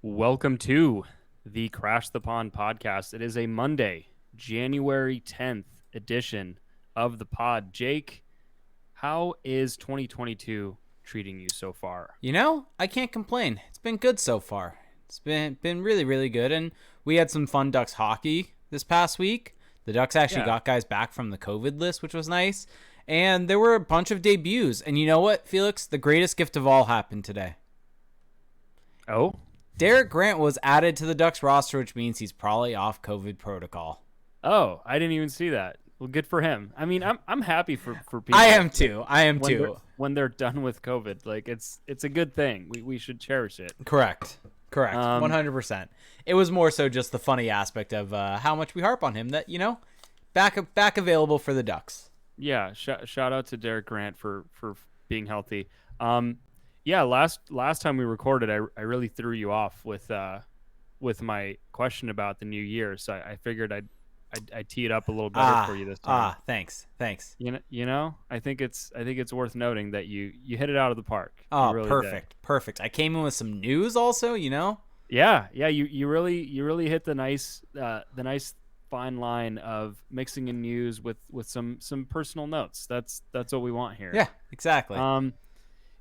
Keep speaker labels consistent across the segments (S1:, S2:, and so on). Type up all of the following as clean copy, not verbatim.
S1: Welcome to the Crash the Pond podcast. It is a Monday, January 10th edition of the pod. Jake, how is 2022 treating you so far?
S2: I can't complain. It's been good so far. It's been really, really good. And we had some fun Ducks hockey this past week. The Ducks actually got guys back from the COVID list, which was nice. And there were a bunch of debuts. And you know what, Felix? The greatest gift of all happened today.
S1: Oh?
S2: Derek Grant was added to the Ducks roster, which means he's probably off COVID protocol.
S1: Oh, I didn't even see that. Well, good for him. I mean, I'm happy for people.
S2: I am too.
S1: When they're done with COVID, like it's a good thing. We should cherish it.
S2: Correct. 100%. It was more so just the funny aspect of how much we harp on him that, back available for the Ducks.
S1: Yeah, shout out to Derek Grant for being healthy. Yeah, last time we recorded, I really threw you off with my question about the new year, so I figured I'd tee it up a little better for you this time.
S2: Thanks.
S1: I think it's worth noting that you hit it out of the park.
S2: Oh,
S1: really
S2: perfect. I came in with some news also,
S1: Yeah, you really hit the nice fine line of mixing in news with some personal notes. That's what we want here.
S2: Yeah, exactly.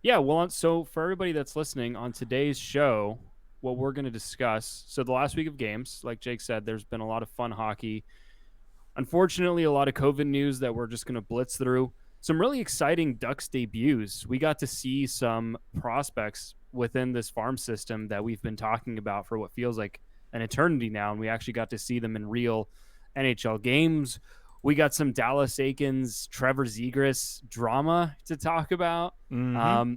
S1: Yeah, well, so for everybody that's listening on today's show, what we're going to discuss, so the last week of games, like Jake said, there's been a lot of fun hockey. Unfortunately, a lot of COVID news that we're just going to blitz through. Some really exciting Ducks debuts. We got to see some prospects within this farm system that we've been talking about for what feels like an eternity now, and we actually got to see them in real NHL games. We got some Dallas Eakins, Trevor Zegras drama to talk about.
S2: Mm-hmm.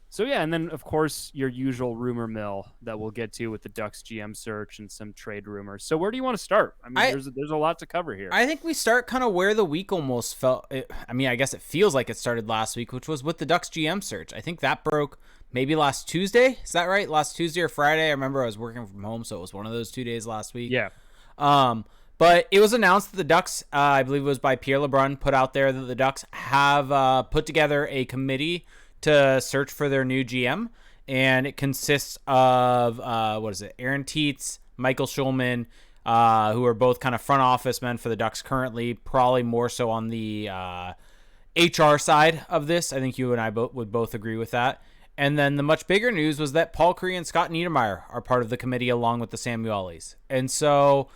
S1: So yeah, and then of course your usual rumor mill that we'll get to with the Ducks GM search and some trade rumors. So where do you want to start? I mean, there's a lot to cover here.
S2: I think we start kind of where the week almost felt. I guess it feels like it started last week, which was with the Ducks GM search. I think that broke maybe last Tuesday. Is that right? Last Tuesday or Friday? I remember I was working from home, so it was one of those 2 days last week.
S1: Yeah.
S2: But it was announced that the Ducks, I believe it was by Pierre LeBrun, put out there that the Ducks have put together a committee to search for their new GM. And it consists of, Aaron Tietz, Michael Schulman, who are both kind of front office men for the Ducks currently, probably more so on the HR side of this. I think you and I would both agree with that. And then the much bigger news was that Paul Kariya and Scott Niedermayer are part of the committee along with the Samuelis. And so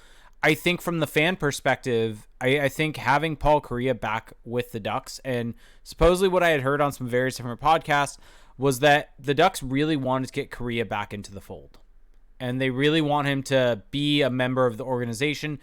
S2: I think from the fan perspective, I think having Paul Kariya back with the Ducks, and supposedly what I had heard on some various different podcasts was that the Ducks really wanted to get Kariya back into the fold. And they really want him to be a member of the organization,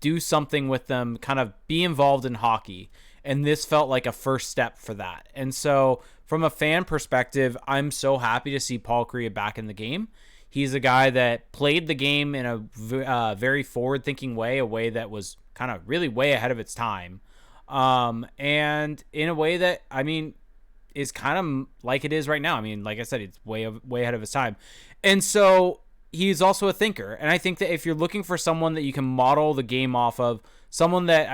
S2: do something with them, kind of be involved in hockey. And this felt like a first step for that. And so from a fan perspective, I'm so happy to see Paul Kariya back in the game. He's a guy that played the game in a very forward-thinking way, a way that was kind of really way ahead of its time. And in a way that, is kind of like it is right now. Like I said, it's way ahead of its time. And so he's also a thinker. And I think that if you're looking for someone that you can model the game off of, someone that,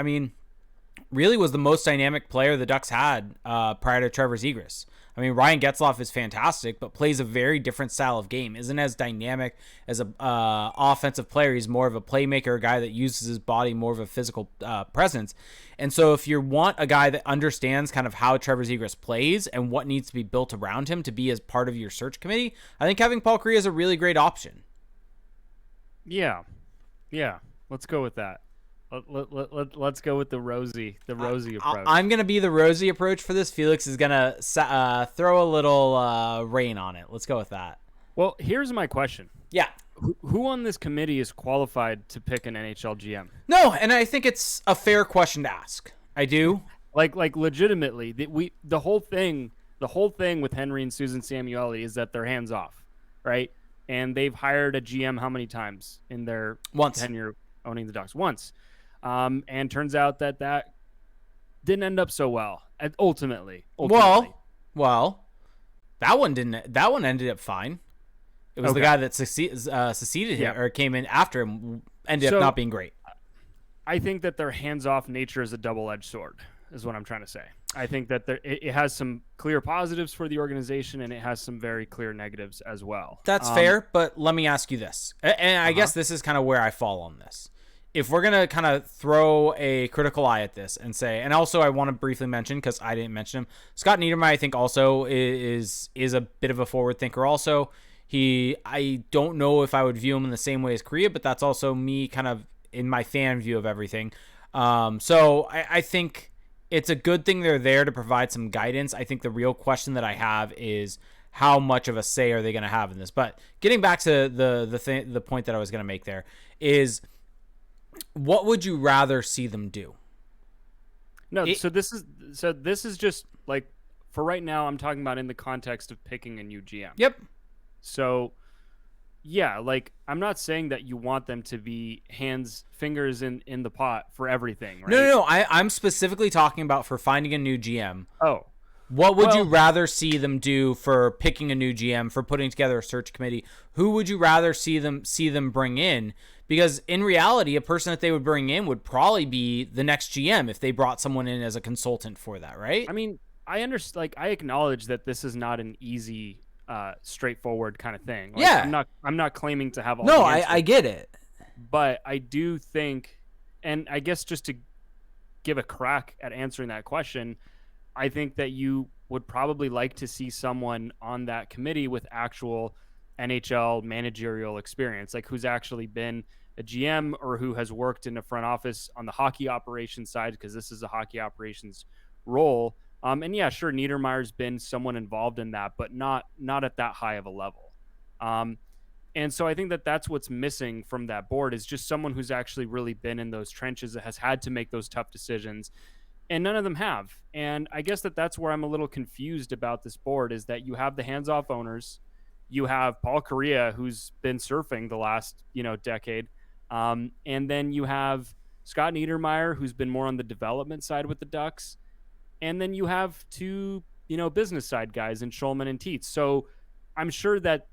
S2: really was the most dynamic player the Ducks had prior to Trevor Zegras. Ryan Getzlaf is fantastic, but plays a very different style of game. Isn't as dynamic as a offensive player. He's more of a playmaker, a guy that uses his body, more of a physical presence. And so if you want a guy that understands kind of how Trevor Zegras plays and what needs to be built around him to be as part of your search committee, I think having Paul Kariya is a really great option.
S1: Yeah. Let's go with that. Let's go with the rosy approach.
S2: I'm going to be the rosy approach for this. Felix is going to throw a little rain on it. Let's go with that.
S1: Well, here's my question.
S2: Yeah.
S1: Who on this committee is qualified to pick an NHL GM?
S2: No, and I think it's a fair question to ask. I do.
S1: Like legitimately, the whole thing with Henry and Susan Samueli is that they're hands off, right? And they've hired a GM how many times in their tenure owning the Ducks? Once. And turns out that didn't end up so well. Ultimately.
S2: Well, that one didn't. That one ended up fine. It was the guy that succeeded him or came in after him ended up not being great.
S1: I think that their hands-off nature is a double-edged sword, is what I'm trying to say. I think that it has some clear positives for the organization, and it has some very clear negatives as well.
S2: That's fair, but let me ask you this. And I guess this is kind of where I fall on this. If we're going to kind of throw a critical eye at this and say, and also I want to briefly mention, because I didn't mention him, Scott Niedermayer, I think also is a bit of a forward thinker also. I don't know if I would view him in the same way as Korea, but that's also me kind of in my fan view of everything. So I think it's a good thing they're there to provide some guidance. I think the real question that I have is how much of a say are they going to have in this? But getting back to the point that I was going to make there is, what would you rather see them do?
S1: No, so this is just like, for right now, I'm talking about in the context of picking a new GM.
S2: Yep.
S1: So yeah, like, I'm not saying that you want them to be fingers in the pot for everything, right?
S2: No. I'm specifically talking about for finding a new GM.
S1: Oh.
S2: What would you rather see them do for picking a new GM, for putting together a search committee? Who would you rather see them bring in? Because in reality, a person that they would bring in would probably be the next GM if they brought someone in as a consultant for that, right?
S1: I mean, I understand. Like, I acknowledge that this is not an easy, straightforward kind of thing. Like,
S2: yeah,
S1: I'm not claiming to have all.
S2: No,
S1: the answers,
S2: I get it,
S1: but I do think, and I guess just to give a crack at answering that question, I think that you would probably like to see someone on that committee with actual NHL managerial experience, like who's actually been a GM or who has worked in a front office on the hockey operations side, because this is a hockey operations role. And yeah, sure, Niedermayer's been someone involved in that, but not at that high of a level. And so I think that that's what's missing from that board, is just someone who's actually really been in those trenches, that has had to make those tough decisions, and none of them have. And I guess that's where I'm a little confused about this board, is that you have the hands-off owners, you have Paul Kariya, who's been surfing the last, decade, and then you have Scott Niedermayer, who's been more on the development side with the Ducks, and then you have two, business side guys in Schulman and Tietz. So I'm sure that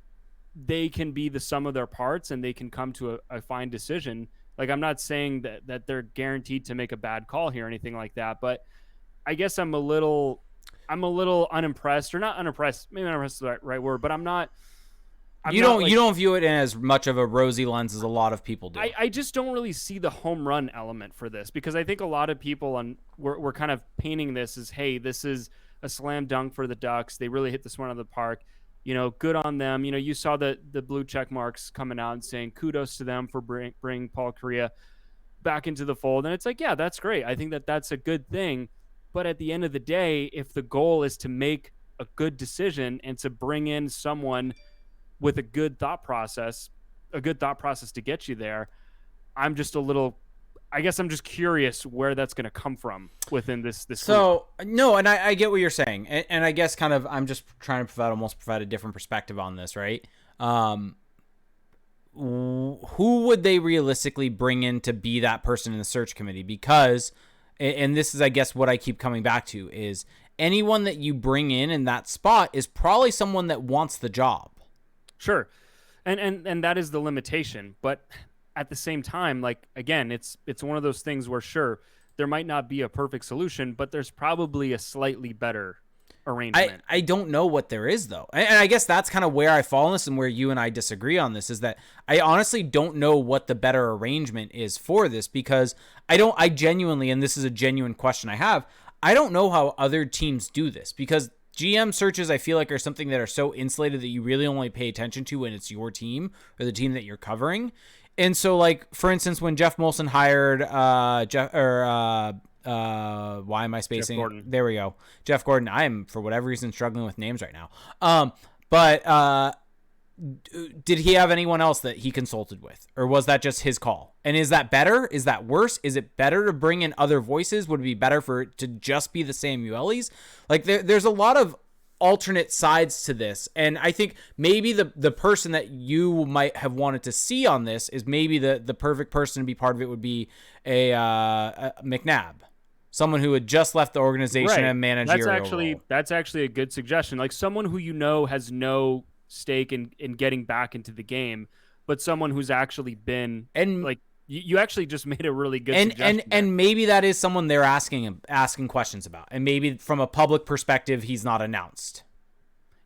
S1: they can be the sum of their parts, and they can come to a fine decision. Like, I'm not saying that they're guaranteed to make a bad call here or anything like that, but I guess I'm a little unimpressed, or not unimpressed. Maybe unimpressed is the right word, but you
S2: don't view it in as much of a rosy lens as a lot of people do.
S1: I just don't really see the home run element for this, because I think a lot of people we're kind of painting this as, hey, this is a slam dunk for the Ducks. They really hit this one out of the park. Good on them. You saw the blue check marks coming out and saying kudos to them for bringing Paul Kariya back into the fold. And it's like, yeah, that's great. I think that that's a good thing. But at the end of the day, if the goal is to make a good decision and to bring in someone with a good thought process to get you there, I'm just curious where that's going to come from within this
S2: so group. No, and I get what you're saying, and I guess kind of I'm just trying to provide a different perspective on this, right? Who would they realistically bring in to be that person in the search committee? Because, and this is, I guess, what I keep coming back to, is anyone that you bring in that spot is probably someone that wants the job.
S1: Sure. And that is the limitation. But at the same time, like, again, it's one of those things where, sure, there might not be a perfect solution, but there's probably a slightly better arrangement.
S2: I don't know what there is, though. And I guess that's kind of where I fall on this, and where you and I disagree on this, is that I honestly don't know what the better arrangement is for this, because I genuinely, and this is a genuine question I have, I don't know how other teams do this, because GM searches, I feel like, are something that are so insulated that you really only pay attention to when it's your team or the team that you're covering. And so, like, for instance, when Jeff Molson hired why am I spacing?
S1: Jeff Gordon.
S2: There we go. Jeff Gordon. I am, for whatever reason, struggling with names right now. But did he have anyone else that he consulted with, or was that just his call? And is that better? Is that worse? Is it better to bring in other voices? Would it be better for it to just be the Samuelis? Like, there's a lot of alternate sides to this, and I think maybe the person that you might have wanted to see on this is maybe the perfect person to be part of it would be a McNabb, someone who had just left the organization, right, and managerial role.
S1: That's actually a good suggestion. Like, someone who has no stake in getting back into the game, but someone who's actually been, and like, You actually just made a really good
S2: and
S1: suggestion
S2: and maybe that is someone they're asking questions about, and maybe from a public perspective he's not announced.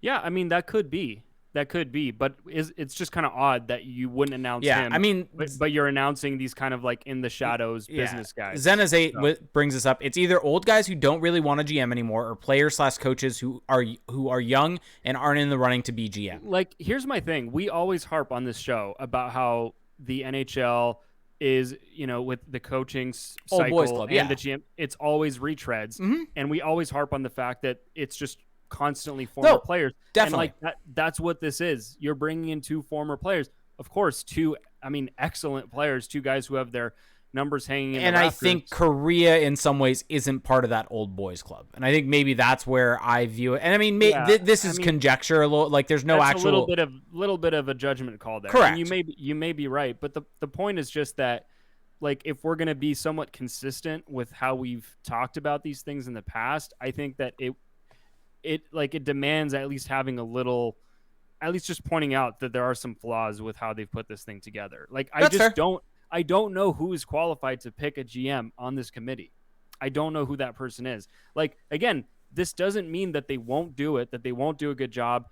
S1: Yeah, I mean that could be. But it's just kind of odd that you wouldn't announce him.
S2: I mean,
S1: but you're announcing these kind of like in the shadows business guys.
S2: Zenaz8 brings us up. It's either old guys who don't really want to GM anymore, or players/coaches who are young and aren't in the running to be GM.
S1: Like, here's my thing: we always harp on this show about how the NHL is, with the coaching cycle and the GM, it's always retreads, and we always harp on the fact that it's just constantly former players.
S2: Definitely.
S1: And like that's what this is. You're bringing in 2 former players. Of course, 2 excellent players, 2 guys who have their numbers hanging in
S2: and
S1: the
S2: I
S1: rafters.
S2: think Korea in some ways isn't part of that old boys club. And I think maybe that's where I view it. And I mean, this is conjecture a little, like there's no actual
S1: a little bit of a judgment call there.
S2: Correct.
S1: And you may be right, but the point is just that, like, if we're going to be somewhat consistent with how we've talked about these things in the past, I think that it demands at least having a little, at least just pointing out that there are some flaws with how they've put this thing together. Like, I don't know who is qualified to pick a GM on this committee. I don't know who that person is. Like, again, this doesn't mean that they won't do it, that they won't do a good job.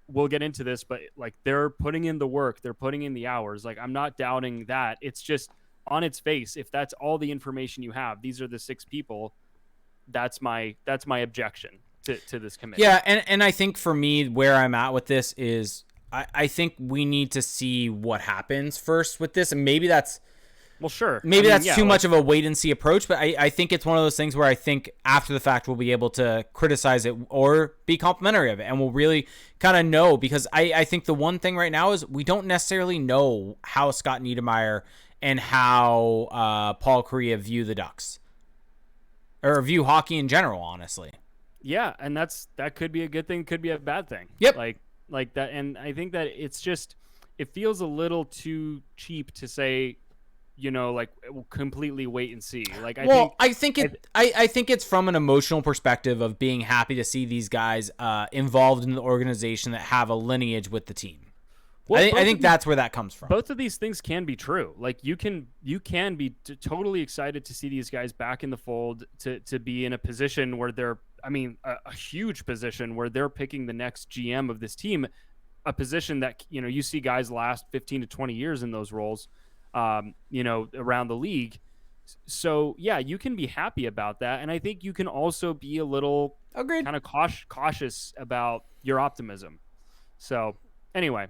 S1: We'll get into this, but like, they're putting in the work, they're putting in the hours. Like, I'm not doubting that. It's just on its face, if that's all the information you have, these are the 6 people. That's my objection to this committee.
S2: Yeah, and I think for me, where I'm at with this is I think we need to see what happens first with this, and maybe that's
S1: sure.
S2: Maybe that's too much of a wait and see approach, but I think it's one of those things where I think after the fact we'll be able to criticize it or be complimentary of it, and we'll really kind of know, because I think the one thing right now is we don't necessarily know how Scott Niedermayer and how Paul Kariya view the Ducks, or view hockey in general, honestly.
S1: Yeah, and that could be a good thing, could be a bad thing.
S2: Yep.
S1: Like that, and I think that it's just, it feels a little too cheap to say, like, completely wait and see. Like, I think
S2: it's from an emotional perspective of being happy to see these guys involved in the organization that have a lineage with the team. Well, I think that's where that comes from.
S1: Both of these things can be true. Like, you can be totally excited to see these guys back in the fold, to be in a position where they're, a huge position where they're picking the next GM of this team, a position that, you see guys last 15 to 20 years in those roles, around the league. So yeah, you can be happy about that. And I think you can also be a little kind of cautious about your optimism. So anyway,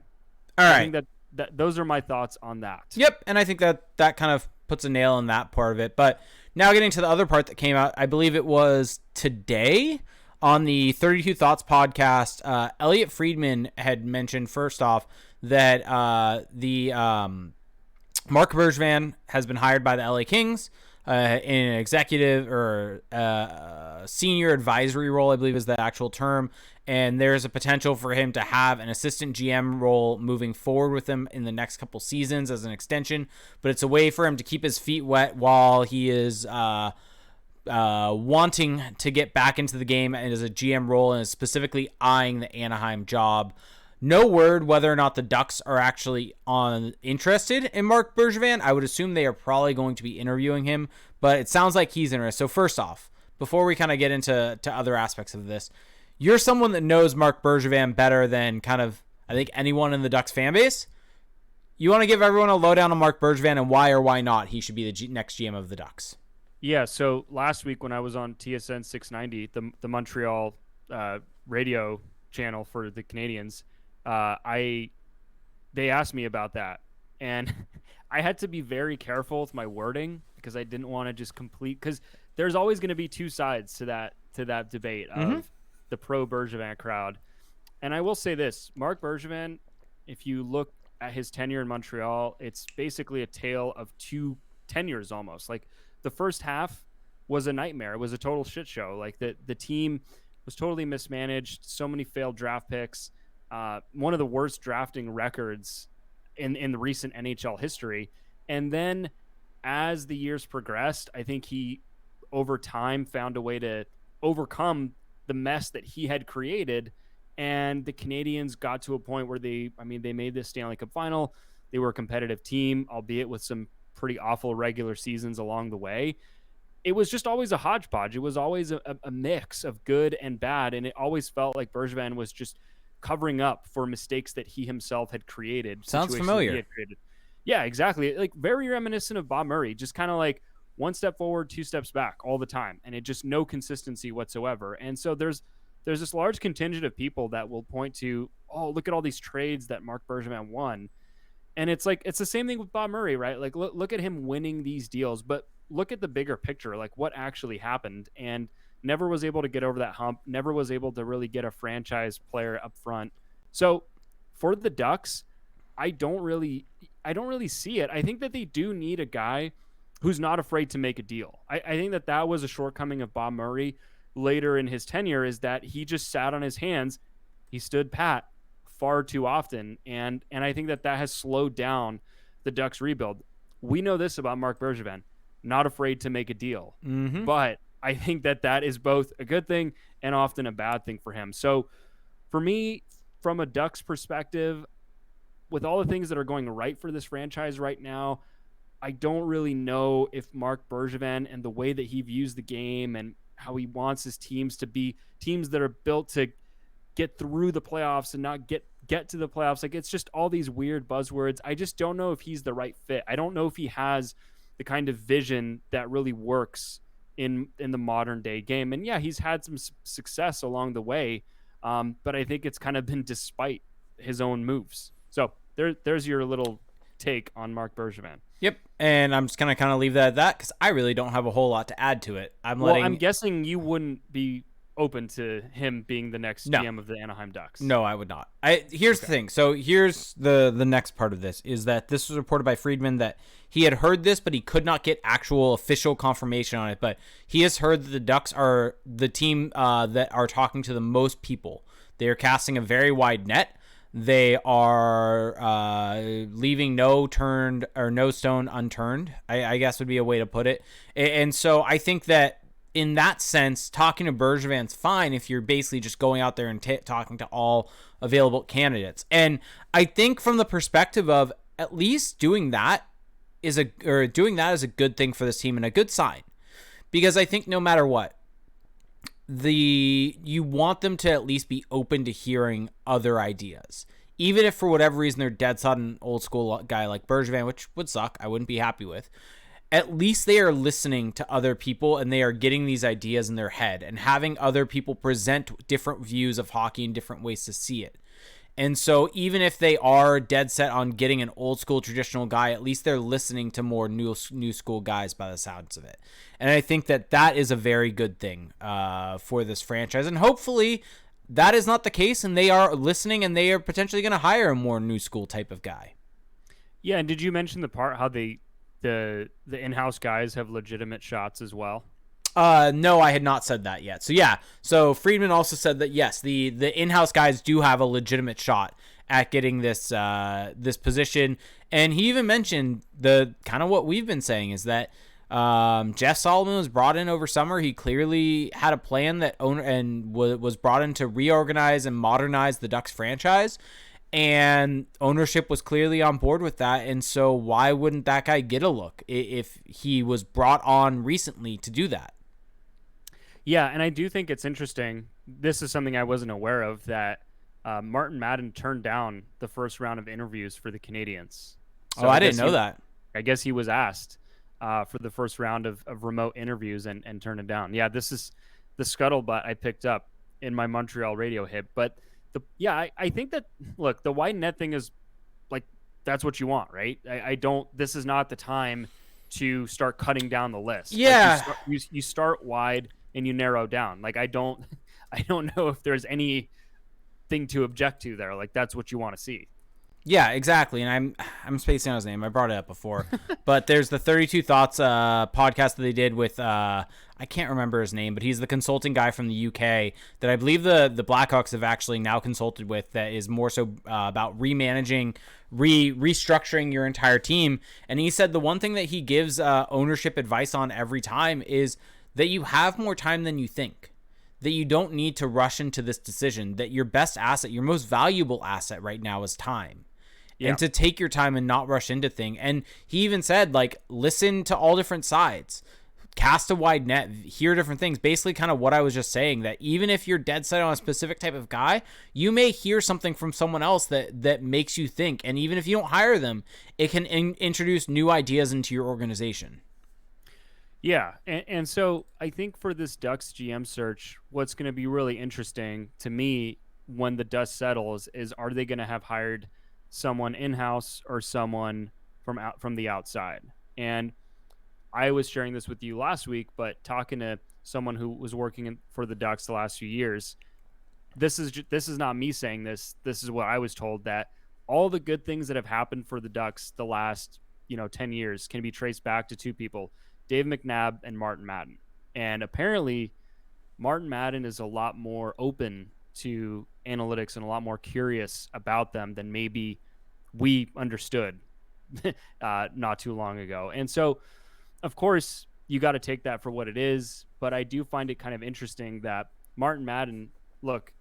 S2: all right.
S1: I think that those are my thoughts on that.
S2: Yep. And I think that kind of puts a nail in that part of it. But now getting to the other part that came out, I believe it was today on the 32 Thoughts podcast, Elliot Friedman had mentioned first off that the Marc Bergevin has been hired by the LA Kings in an executive or senior advisory role, I believe is the actual term. And there's a potential for him to have an assistant GM role moving forward with him in the next couple seasons as an extension. But it's a way for him to keep his feet wet while he is wanting to get back into the game and as a GM role, and is specifically eyeing the Anaheim job. No word whether or not the Ducks are actually interested in Marc Bergevin. I would assume they are probably going to be interviewing him, but it sounds like he's interested. So first off, before we kind of get into other aspects of this, you're someone that knows Marc Bergevin better than kind of, I think, anyone in the Ducks fan base. You want to give everyone a lowdown on Marc Bergevin and why or why not he should be the next GM of the Ducks.
S1: Yeah, so last week when I was on TSN 690, the Montreal radio channel for the Canadians, they asked me about that, and I had to be very careful with my wording because I didn't want to just because there's always going to be 2 sides to that debate of the pro Bergevin crowd. And I will say this, Marc Bergevin, if you look at his tenure in Montreal, it's basically a tale of 2 tenures almost. Like, the first half was a nightmare. It was a total shit show. Like, the team was totally mismanaged, so many failed draft picks, one of the worst drafting records in the recent NHL history. And then as the years progressed, I think he over time found a way to overcome the mess that he had created, and the Canadians got to a point where they made this Stanley Cup final. They were a competitive team, albeit with some pretty awful regular seasons along the way. It was just always a hodgepodge. It was always a mix of good and bad. And it always felt like Bergevin was just covering up for mistakes that he himself had created.
S2: Sounds familiar.
S1: Yeah, exactly. Like very reminiscent of Bob Murray, just kind of like one step forward, two steps back all the time. And it just no consistency whatsoever. And so there's this large contingent of people that will point to, oh, look at all these trades that Marc Bergevin won. And it's like, it's the same thing with Bob Murray, right? Like, look at him winning these deals, but look at the bigger picture, like what actually happened, and never was able to get over that hump, never was able to really get a franchise player up front. So for the Ducks, I don't really see it. I think that they do need a guy who's not afraid to make a deal. I think that was a shortcoming of Bob Murray later in his tenure, is that he just sat on his hands. He stood pat far too often. And I think that has slowed down the Ducks rebuild. We know this about Marc Bergevin, not afraid to make a deal.
S2: Mm-hmm.
S1: But I think that is both a good thing and often a bad thing for him. So for me, from a Ducks perspective, with all the things that are going right for this franchise right now, I don't really know if Marc Bergevin and the way that he views the game and how he wants his teams to be teams that are built to get through the playoffs and not get to the playoffs. Like, it's just all these weird buzzwords. I just don't know if he's the right fit. I don't know if he has the kind of vision that really works in the modern day game. And yeah, he's had some success along the way. But I think it's kind of been despite his own moves. So there's your little take on Marc Bergevin.
S2: Yep, and I'm just gonna kind of leave that at that because I really don't have a whole lot to add to it.
S1: I'm guessing you wouldn't be open to him being the next GM of the Anaheim Ducks.
S2: No, I would not. Here's the thing. So here's the next part of this is that this was reported by Friedman that he had heard this, but he could not get actual official confirmation on it. But he has heard that the Ducks are the team that are talking to the most people. They are casting a very wide net. They are leaving no stone unturned, I guess would be a way to put it. And so I think that in that sense, talking to Bergevin's fine if you're basically just going out there and talking to all available candidates. And I think from the perspective of at least doing that is a good thing for this team and a good sign. Because I think no matter what, you want them to at least be open to hearing other ideas. Even if for whatever reason they're dead set on an old school guy like Bergevin, which would suck, I wouldn't be happy with. At least they are listening to other people and they are getting these ideas in their head and having other people present different views of hockey and different ways to see it. And so even if they are dead set on getting an old school traditional guy, at least they're listening to more new school guys by the sounds of it. And I think that is a very good thing for this franchise. And hopefully that is not the case and they are listening and they are potentially going to hire a more new school type of guy.
S1: Yeah, and did you mention the part how the in-house guys have legitimate shots as well?
S2: No, I had not said that yet. So yeah, so Friedman also said that yes, the in-house guys do have a legitimate shot at getting this position, and he even mentioned the kind of what we've been saying is that Jeff Solomon was brought in over summer. He clearly had a plan that was brought in to reorganize and modernize the Ducks franchise. And ownership was clearly on board with that. And so why wouldn't that guy get a look if he was brought on recently to do that?
S1: Yeah, and I do think it's interesting. This is something I wasn't aware of, that Martin Madden turned down the first round of interviews for the Canadiens.
S2: So I didn't know that.
S1: I guess he was asked for the first round of remote interviews and turned it down. Yeah, this is the scuttlebutt I picked up in my Montreal radio hit. But I think that, look, the wide net thing is like, that's what you want, right? This is not the time to start cutting down the list.
S2: Yeah.
S1: Like you start wide and you narrow down. Like, I don't know if there's anything to object to there. Like, that's what you want to see.
S2: Yeah, exactly. And I'm spacing on his name. I brought it up before, but there's the 32 Thoughts podcast that they did with, I can't remember his name, but he's the consulting guy from the UK that I believe the Blackhawks have actually now consulted with, that is more so about remanaging, restructuring your entire team. And he said the one thing that he gives ownership advice on every time is that you have more time than you think, that you don't need to rush into this decision, that your best asset, your most valuable asset right now is time. and to take your time and not rush into things. And he even said, like, listen to all different sides, cast a wide net, hear different things. Basically kind of what I was just saying, that even if you're dead set on a specific type of guy, you may hear something from someone else that makes you think. And even if you don't hire them, it can introduce new ideas into your organization.
S1: Yeah, and so I think for this Ducks GM search, what's going to be really interesting to me when the dust settles is, are they going to have hired someone in-house or someone from the outside? And I was sharing this with you last week, but talking to someone who was working for the Ducks the last few years, this is not me saying this. This is what I was told, that all the good things that have happened for the Ducks the last 10 years can be traced back to two people, Dave McNabb and Martin Madden. And apparently Martin Madden is a lot more open to analytics and a lot more curious about them than maybe we understood not too long ago. And so, of course, you got to take that for what it is. But I do find it kind of interesting that Martin Madden, look,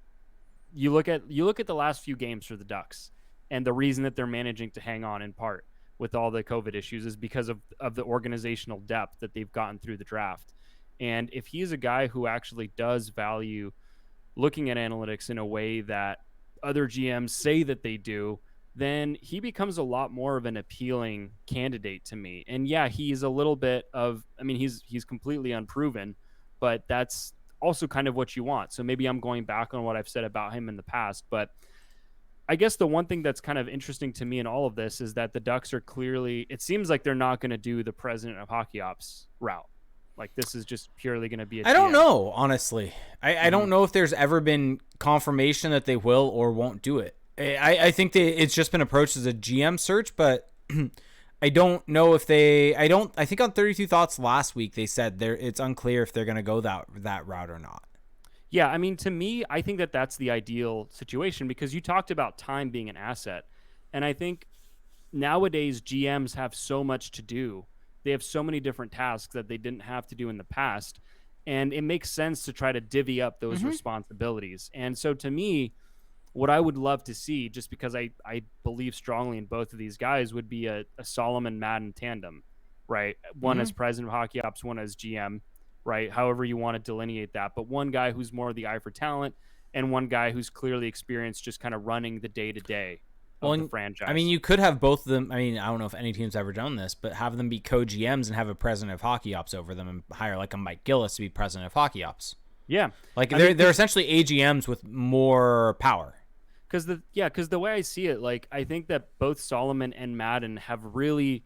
S1: you look at the last few games for the Ducks, and the reason that they're managing to hang on in part with all the COVID issues is because of the organizational depth that they've gotten through the draft. And if he's a guy who actually does value looking at analytics in a way that other GMs say that they do, then he becomes a lot more of an appealing candidate to me. And yeah, he's a little bit of, I mean, he's completely unproven, but that's also kind of what you want. So maybe I'm going back on what I've said about him in the past, but I guess the one thing that's kind of interesting to me in all of this is that the Ducks are clearly, it seems like they're not going to do the president of hockey ops route. Like, this is just purely going to be a GM.
S2: I don't know, honestly. I don't know if there's ever been confirmation that they will or won't do it. I think it's just been approached as a GM search, but I don't know if I think on 32 Thoughts last week they said it's unclear if they're going to go that route or not.
S1: Yeah, I mean, to me, I think that that's the ideal situation, because you talked about time being an asset. And I think nowadays GMs have so much to do. They have so many different tasks that they didn't have to do in the past. And it makes sense to try to divvy up those responsibilities. And so to me, what I would love to see, just because I believe strongly in both of these guys, would be a Solomon Madden tandem, right? One as president of hockey ops, one as GM, right? However you want to delineate that. But one guy who's more the eye for talent, and one guy who's clearly experienced just kind of running the day-to-day of the franchise.
S2: I mean, you could have both of them. I mean, I don't know if any team's ever done this, but have them be co-GMs and have a president of hockey ops over them, and hire like a Mike Gillis to be president of hockey ops.
S1: Yeah.
S2: Like, they're essentially AGMs with more power.
S1: Because the way I see it, like, I think that both Solomon and Madden have really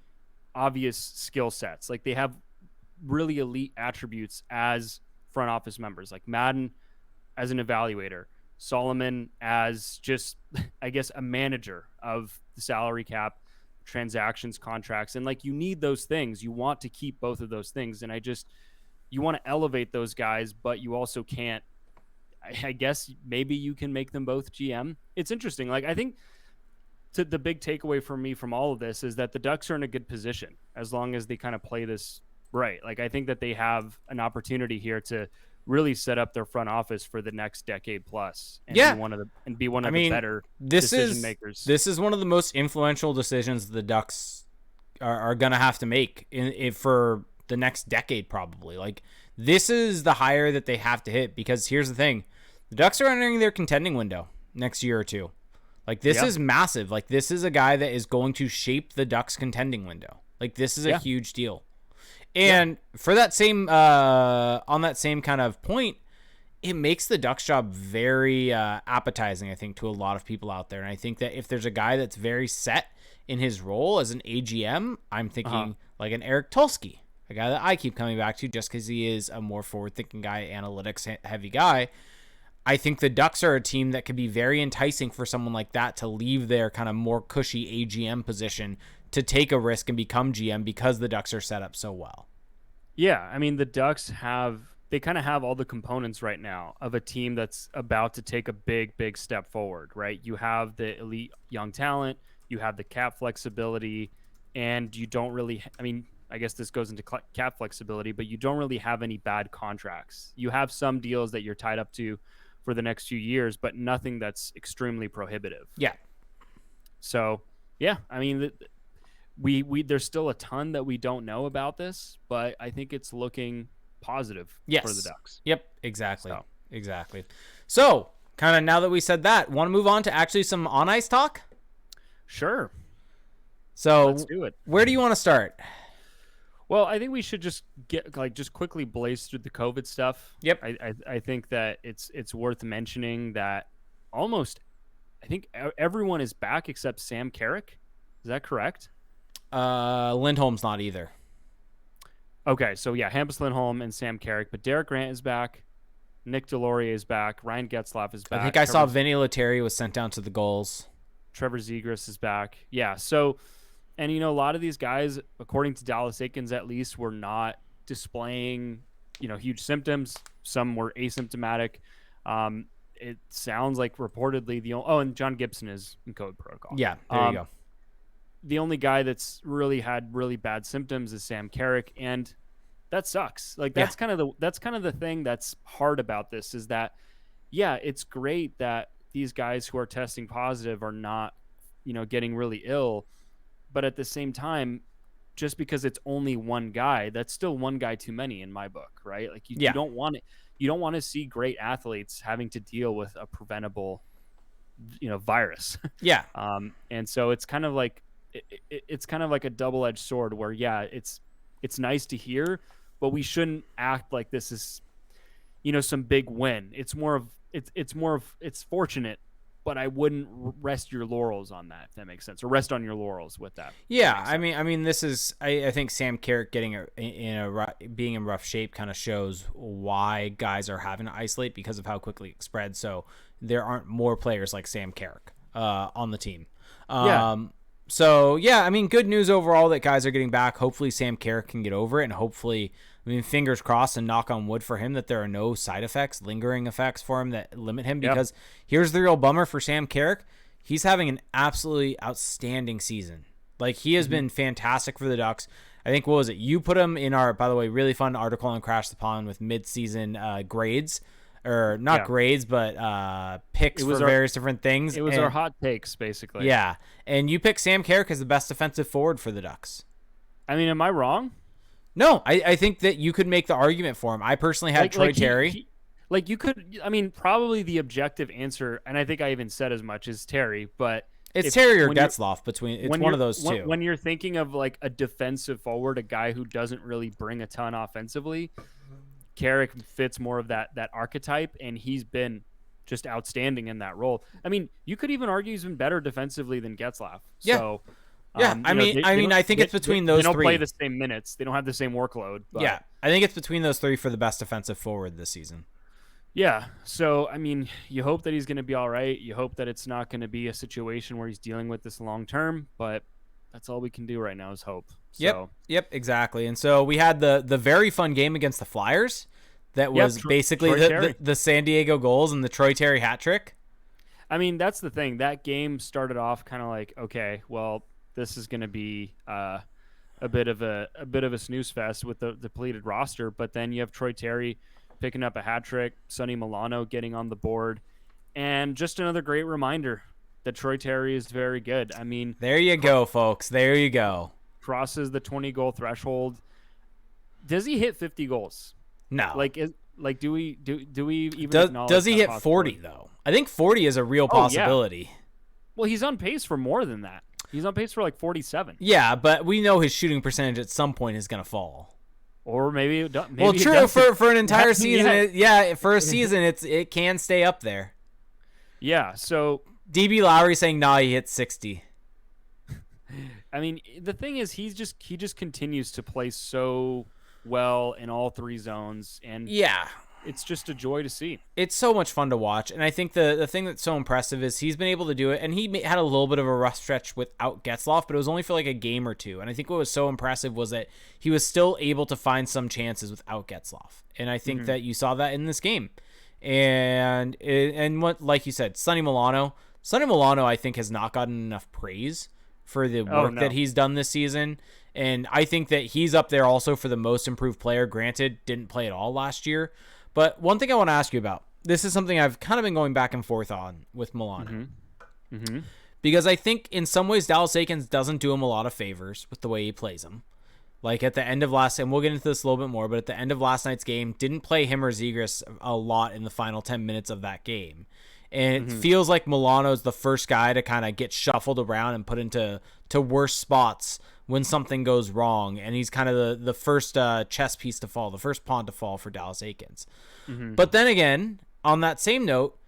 S1: obvious skill sets. Like, they have really elite attributes as front office members. Like, Madden as an evaluator, Solomon as just, I guess, a manager of the salary cap, transactions, contracts. And like, you need those things. You want to keep both of those things. And you want to elevate those guys, but you also can't. I guess maybe you can make them both GM. It's interesting. Like, I think the big takeaway for me from all of this is that the Ducks are in a good position as long as they kind of play this right. Like, I think that they have an opportunity here to really set up their front office for the next decade plus, and be one of the better decision makers.
S2: This is one of the most influential decisions the Ducks are going to have to make for the next decade, probably. Like, this is the hire that they have to hit, because here's the thing. The Ducks are entering their contending window next year or two. Like, this is massive. Like, this is a guy that is going to shape the Ducks contending window. Like, this is a huge deal. And for that same, on that same kind of point, it makes the Ducks job very appetizing, I think, to a lot of people out there. And I think that if there's a guy that's very set in his role as an AGM, I'm thinking like an Eric Tulsky, a guy that I keep coming back to just because he is a more forward-thinking guy, analytics-heavy guy. I think the Ducks are a team that could be very enticing for someone like that to leave their kind of more cushy AGM position to take a risk and become GM, because the Ducks are set up so well.
S1: Yeah, I mean, the Ducks they kind of have all the components right now of a team that's about to take a big step forward, right? You have the elite young talent, you have the cap flexibility, and you don't really, I mean, I guess this goes into cap flexibility, but you don't really have any bad contracts. You have some deals that you're tied up to for the next few years, but nothing that's extremely prohibitive.
S2: Yeah.
S1: So, Yeah, I mean, we there's still a ton that we don't know about this, but I think it's looking positive for the
S2: Yes.
S1: Ducks.
S2: Yep. Exactly.
S1: So,
S2: Exactly. So, kind of now that we said that, want to move on to actually some on ice talk?
S1: sure,
S2: So,
S1: let's do it.
S2: where do you want to start?
S1: Well, I think we should just just quickly blaze through the COVID stuff.
S2: Yep.
S1: I think that it's worth mentioning that almost I think everyone is back except Sam Carrick. Is that correct?
S2: Lindholm's not either.
S1: Okay, so yeah, Hampus Lindholm and Sam Carrick, but Derek Grant is back. Nick Delorier is back. Ryan Getzlaf is back.
S2: I think I saw Vinny Lettieri was sent down to the goals.
S1: Trevor Zegras is back. Yeah, so and a lot of these guys, according to Dallas Eakins at least, were not displaying huge symptoms. Some were asymptomatic. It sounds like reportedly and John Gibson is in COVID protocol.
S2: Yeah, there you go.
S1: The only guy that's really had really bad symptoms is Sam Carrick, and that sucks. Like that's kind of the thing that's hard about this is that it's great that these guys who are testing positive are not getting really ill, but at the same time, just because it's only one guy, that's still one guy too many in my book, right? Like you don't want it. You don't want to see great athletes having to deal with a preventable, virus.
S2: Yeah.
S1: And so it's kind of like it's kind of like a double-edged sword where it's nice to hear, but we shouldn't act like this is some big win. It's fortunate, but I wouldn't rest your laurels on that, if that makes sense, or rest on your laurels with that.
S2: Yeah, I mean, this is I think Sam Carrick being in rough shape kind of shows why guys are having to isolate because of how quickly it spread. So there aren't more players like Sam Carrick on the team. So yeah, I mean, good news overall that guys are getting back. Hopefully Sam Carrick can get over it, and hopefully, I mean, fingers crossed and knock on wood for him that there are no side effects, lingering effects for him that limit him. Because here's the real bummer for Sam Carrick. He's having an absolutely outstanding season. Like, he has been fantastic for the Ducks. I think, what was it? You put him in our, by the way, really fun article on Crash the Pond with mid-season grades. Or not grades, but picks for various different things.
S1: It was our hot takes, basically.
S2: Yeah. And you picked Sam Carrick as the best defensive forward for the Ducks.
S1: I mean, am I wrong?
S2: No, I think that you could make the argument for him. I personally had Troy Terry.
S1: You could, I mean, probably the objective answer, and I think I even said as much, is Terry, but
S2: it's Terry or Getzlaf it's one of those two.
S1: When you're thinking of like a defensive forward, a guy who doesn't really bring a ton offensively, Carrick fits more of that archetype, and he's been just outstanding in that role. I mean, you could even argue he's been better defensively than Getzlaf.
S2: Yeah.
S1: So,
S2: I think it's between those three.
S1: They don't play the same minutes. They don't have the same workload. But,
S2: yeah, I think it's between those three for the best defensive forward this season.
S1: Yeah. So, I mean, you hope that he's going to be all right. You hope that it's not going to be a situation where he's dealing with this long term, but that's all we can do right now is hope.
S2: Yep, exactly. And so we had the very fun game against the Flyers that was basically the San Diego goals and the Troy Terry hat trick.
S1: I mean, that's the thing. That game started off kind of like, okay, well, this is going to be a bit of a snooze fest with the depleted roster, but then you have Troy Terry picking up a hat trick, Sonny Milano getting on the board, and just another great reminder that Troy Terry is very good. I mean,
S2: there you go, folks. There you go.
S1: Crosses the 20-goal threshold. Does he hit 50 goals?
S2: No.
S1: Do we even acknowledge
S2: does he hit 40 though? I think 40 is a real possibility.
S1: Yeah. Well, he's on pace for more than that. He's on pace for like 47.
S2: Yeah, but we know his shooting percentage at some point is going to fall.
S1: Or maybe
S2: true for an entire season. For a season it can stay up there.
S1: Yeah, so
S2: DB Lowry saying he hit 60.
S1: I mean, the thing is he just continues to play so well in all three zones, and it's just a joy to see.
S2: It's so much fun to watch, and I think the thing that's so impressive is he's been able to do it, and he had a little bit of a rough stretch without Getzlaf, but it was only for like a game or two, and I think what was so impressive was that he was still able to find some chances without Getzlaf, and I think that you saw that in this game. And what, like you said, Sonny Milano, I think has not gotten enough praise for the work that he's done this season. And I think that he's up there also for the most improved player. Granted, didn't play at all last year. But one thing I want to ask you about, this is something I've kind of been going back and forth on with Milano. because I think in some ways Dallas Eakins doesn't do him a lot of favors with the way he plays him. Like at the end of and we'll get into this a little bit more, but at the end of last night's game, didn't play him or Zegras a lot in the final 10 minutes of that game. And it feels like Milano's the first guy to kind of get shuffled around and put into worse spots when something goes wrong. And he's kind of the first chess piece to fall, the first pawn to fall for Dallas Eakins. But then again, on that same note,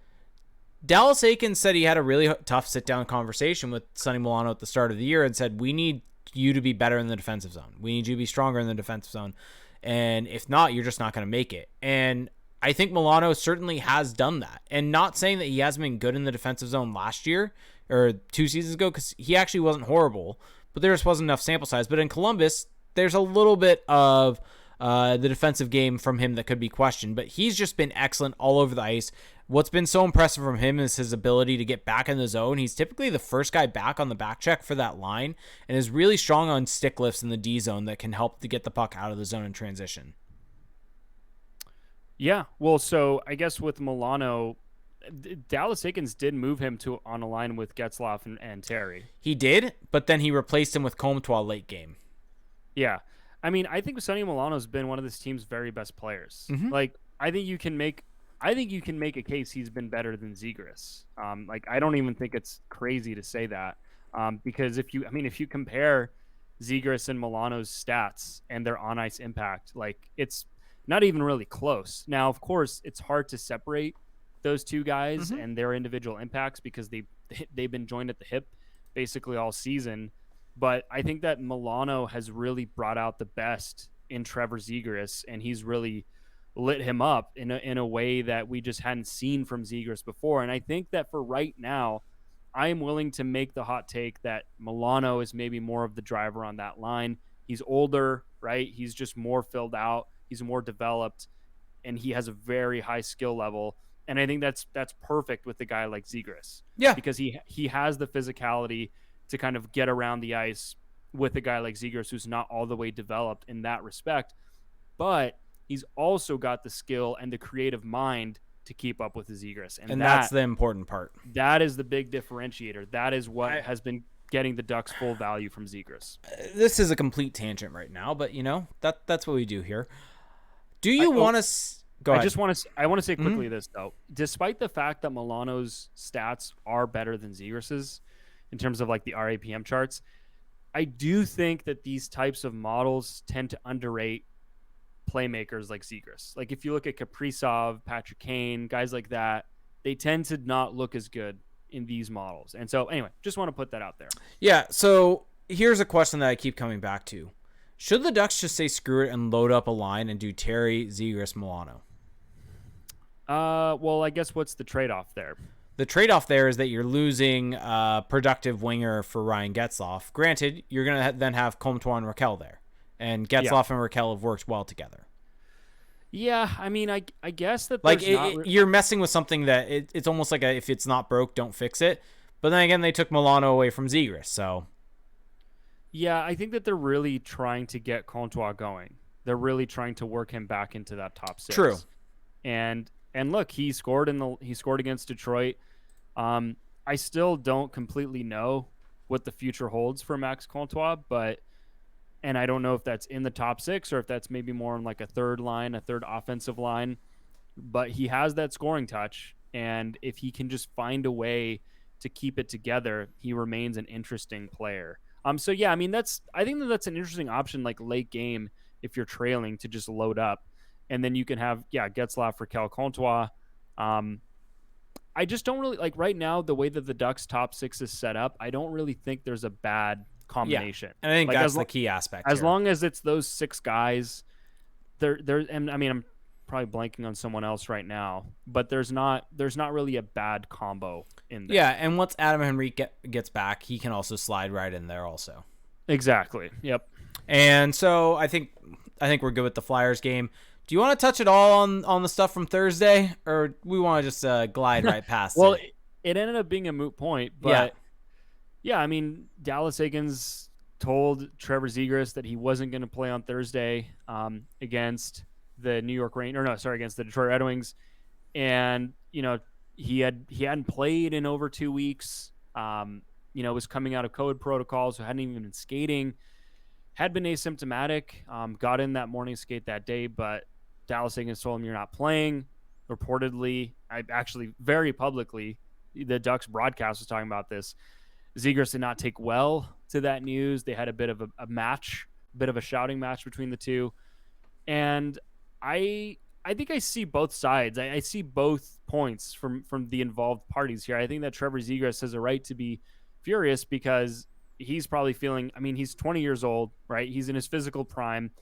S2: Dallas Eakins said he had a really tough sit-down conversation with Sonny Milano at the start of the year and said, we need you to be better in the defensive zone. We need you to be stronger in the defensive zone. And if not, you're just not going to make it. And I think Milano certainly has done that. And not saying that he hasn't been good in the defensive zone last year or 2 seasons ago, because he actually wasn't horrible, but there just wasn't enough sample size. But in Columbus, there's a little bit of the defensive game from him that could be questioned. But he's just been excellent all over the ice. What's been so impressive from him is his ability to get back in the zone. He's typically the first guy back on the back check for that line and is really strong on stick lifts in the D zone that can help to get the puck out of the zone in transition.
S1: Yeah, well, so I guess with Milano, Dallas Eakins did move him to on a line with Getzlaf and Terry.
S2: He did, but then he replaced him with Comtois late game.
S1: Yeah. I mean, I think Sonny Milano's been one of this team's very best players. Like, I think you can make a case he's been better than Zegras. Like, I don't even think it's crazy to say that. Because if you compare Zegras and Milano's stats and their on ice impact, like, it's not even really close. Now, of course, it's hard to separate those two guys and their individual impacts because they've been joined at the hip basically all season. But I think that Milano has really brought out the best in Trevor Zegras, and he's really lit him up in a way that we just hadn't seen from Zegras before. And I think that for right now, I am willing to make the hot take that Milano is maybe more of the driver on that line. He's older, right? He's just more filled out. He's more developed, and he has a very high skill level. And I think that's perfect with a guy like Zegras.
S2: Yeah.
S1: Because he has the physicality to kind of get around the ice with a guy like Zegras who's not all the way developed in that respect. But he's also got the skill and the creative mind to keep up with the Zegras.
S2: And that's the important part.
S1: That is the big differentiator. That is what has been getting the Ducks full value from Zegras.
S2: This is a complete tangent right now, but that's what we do here. Do you want to go ahead?
S1: I want to say quickly this though. Despite the fact that Milano's stats are better than Zegras's in terms of like the RAPM charts, I do think that these types of models tend to underrate playmakers like Zegras. Like if you look at Kaprizov, Patrick Kane, guys like that, they tend to not look as good in these models. And so anyway, just want to put that out there.
S2: Yeah, so here's a question that I keep coming back to. Should the Ducks just say screw it and load up a line and do Terry, Zegras, Milano?
S1: Well, I guess what's the trade-off there?
S2: The trade-off there is that you're losing a productive winger for Ryan Getzlaf. Granted, you're going to then have Comtois and Raquel there. And Getzlaf and Raquel have worked well together.
S1: Yeah, I mean, I guess that
S2: like you're messing with something that it's almost like if it's not broke, don't fix it. But then again, they took Milano away from Zegras, so...
S1: Yeah, I think that they're really trying to get Comtois going. They're really trying to work him back into that top six.
S2: True.
S1: And look, he scored against Detroit. I still don't completely know what the future holds for Max Comtois, and I don't know if that's in the top six or if that's maybe more on like a third offensive line. But he has that scoring touch, and if he can just find a way to keep it together, he remains an interesting player. So yeah, I mean I think that's an interesting option, like late game if you're trailing to just load up, and then you can have Getzlaf, Raquel, Comtois. I just don't really like right now the way that the Ducks top six is set up. I don't really think there's a bad combination.
S2: Yeah, and I think that's the key aspect.
S1: As long as it's those six guys, and I mean I'm probably blanking on someone else right now, but there's not really a bad combo in there.
S2: Yeah, and once Adam Henrique gets back, he can also slide right in there also.
S1: Exactly. Yep.
S2: And so I think we're good with the Flyers game. Do you want to touch it all on the stuff from Thursday, or we want to just glide right past
S1: well,
S2: it?
S1: It ended up being a moot point, but yeah, I mean, Dallas Eakins told Trevor Zegras that he wasn't going to play on Thursday against the against the Detroit Red Wings, and he hadn't played in over 2 weeks. was coming out of COVID protocols, so hadn't even been skating, had been asymptomatic, got in that morning skate that day, but Dallas Eakins told him, you're not playing. Reportedly, I actually very publicly, the Ducks broadcast was talking about this. Zegras did not take well to that news. They had a bit of a match, a bit of a shouting match between the two. And I think I see both sides. I see both points from the involved parties here. I think that Trevor Zegras has a right to be furious because he's probably feeling, I mean, he's 20 years old, right? He's in his physical prime.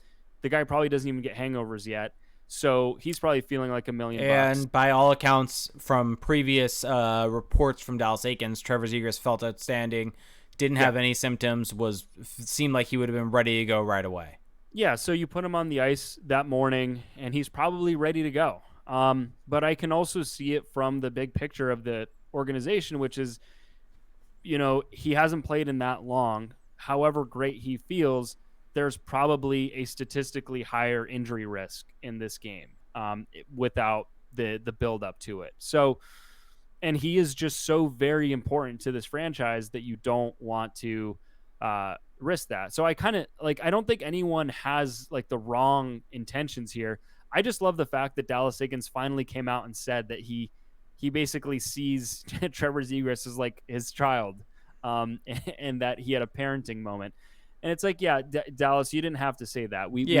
S1: The guy probably doesn't even get hangovers yet. So he's probably feeling like $1 million.
S2: And by all accounts from previous reports from Dallas Eakins, Trevor Zegras felt outstanding, didn't have any symptoms, seemed like he would have been ready to go right away.
S1: Yeah, so you put him on the ice that morning, and he's probably ready to go. But I can also see it from the big picture of the organization, which is, he hasn't played in that long. However great he feels, there's probably a statistically higher injury risk in this game without the build up to it. So, and he is just so very important to this franchise that you don't want to risk that. So I kind of I don't think anyone has the wrong intentions here. I just love the fact that Dallas Eakins finally came out and said that he basically sees Trevor Zegras as his child, and that he had a parenting moment. And it's Dallas, you didn't have to say that. We've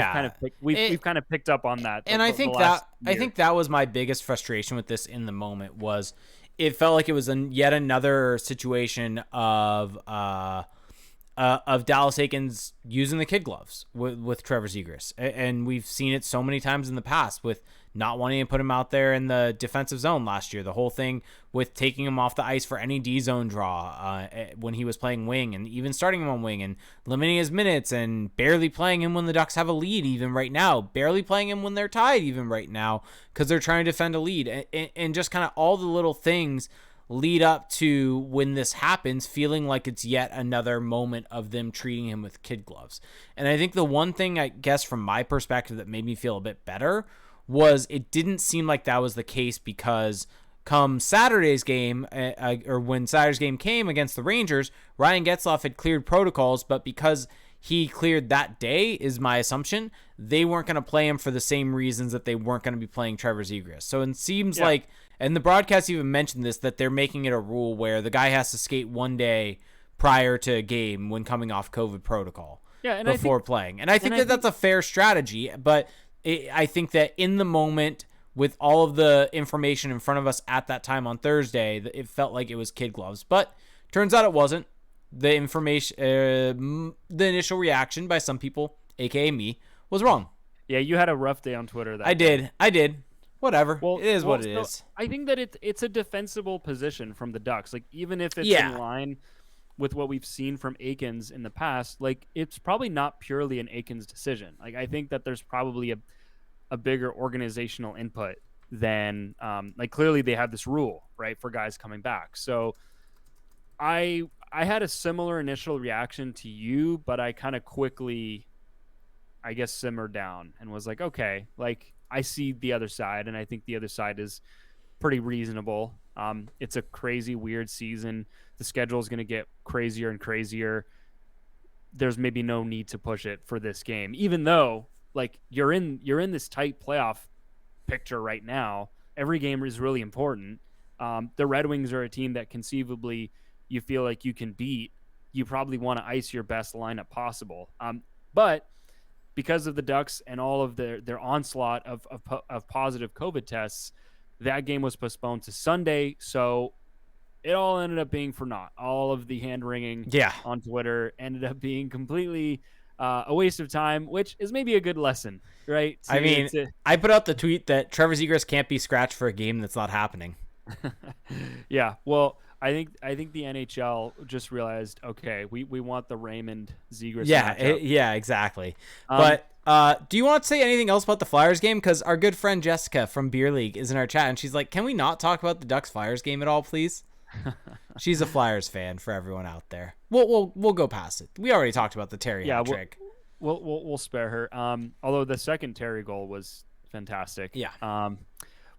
S1: kind of picked up on that.
S2: And I think that was my biggest frustration with this in the moment was it felt like it was yet another situation of Dallas Eakins using the kid gloves with Trevor Zegras. And we've seen it so many times in the past with not wanting to put him out there in the defensive zone last year. The whole thing with taking him off the ice for any D zone draw when he was playing wing, and even starting him on wing and limiting his minutes and barely playing him when the Ducks have a lead even right now, barely playing him when they're tied even right now because they're trying to defend a lead, and just kind of all the little things lead up to when this happens, feeling like it's yet another moment of them treating him with kid gloves. And I think the one thing, I guess, from my perspective that made me feel a bit better was it didn't seem like that was the case, because come Saturday's game, or when Saturday's game came against the Rangers, Ryan Getzlaf had cleared protocols, but because he cleared that day, is my assumption, they weren't going to play him for the same reasons that they weren't going to be playing Trevor Zegras. So it seems like, and the broadcast even mentioned this, that they're making it a rule where the guy has to skate one day prior to a game when coming off COVID protocol before playing. And I think that's a fair strategy, but I think that in the moment, with all of the information in front of us at that time on Thursday, it felt like it was kid gloves. But turns out it wasn't. The information, the initial reaction by some people, aka me, was wrong.
S1: Yeah, you had a rough day on Twitter.
S2: I did. Whatever. Well, it is what it is.
S1: I think that it's a defensible position from the Ducks. Even if it's in line with what we've seen from Eakins in the past, it's probably not purely an Eakins decision. I think that there's probably a bigger organizational input than clearly they have this rule, right, for guys coming back. So I had a similar initial reaction to you, but I kind of quickly, I guess, simmered down and was okay, I see the other side, and I think the other side is pretty reasonable. It's a crazy, weird season. The schedule is going to get crazier and crazier. There's maybe no need to push it for this game, even though you're in this tight playoff picture right now. Every game is really important. The Red Wings are a team that conceivably you feel like you can beat. You probably want to ice your best lineup possible. But because of the Ducks and all of their onslaught of positive COVID tests, that game was postponed to Sunday. So it all ended up being for naught. All of the hand-wringing on Twitter ended up being completely a waste of time, which is maybe a good lesson, right?
S2: I put out the tweet that Trevor Zegras can't be scratched for a game that's not happening.
S1: Yeah, well, I think the NHL just realized, okay, we want the Raymond Zegras.
S2: Yeah, exactly. But do you want to say anything else about the Flyers game? Because our good friend Jessica from Beer League is in our chat, and she's like, "Can we not talk about the Ducks Flyers game at all, please?" She's a Flyers fan for everyone out there. We'll go past it. We already talked about the Terry hat trick.
S1: We'll spare her. Although the second Terry goal was fantastic.
S2: Yeah.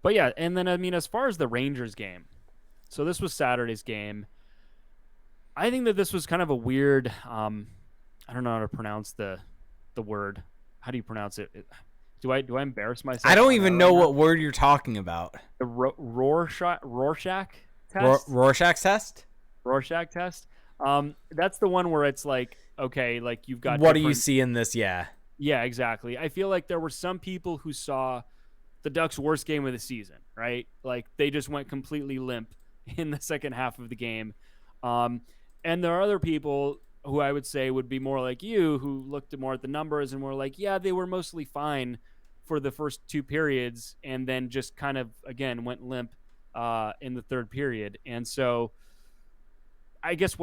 S1: But yeah, and then as far as the Rangers game, so this was Saturday's game. I think that this was kind of a weird. I don't know how to pronounce the word. How do you pronounce it? Do I embarrass myself?
S2: I don't even know what word you're talking about.
S1: The Rorschach test.
S2: Rorschach test.
S1: Rorschach test. That's the one where it's like, okay, like you've got.
S2: What do you see in this? Yeah.
S1: Yeah, exactly. I feel like there were some people who saw the Ducks' worst game of the season, right? Like they just went completely limp in the second half of the game. And there are other people who I would say would be more like you, who looked more at the numbers and were like, yeah, they were mostly fine for the first two periods and then just kind of, again, went limp in the third period. And so I guess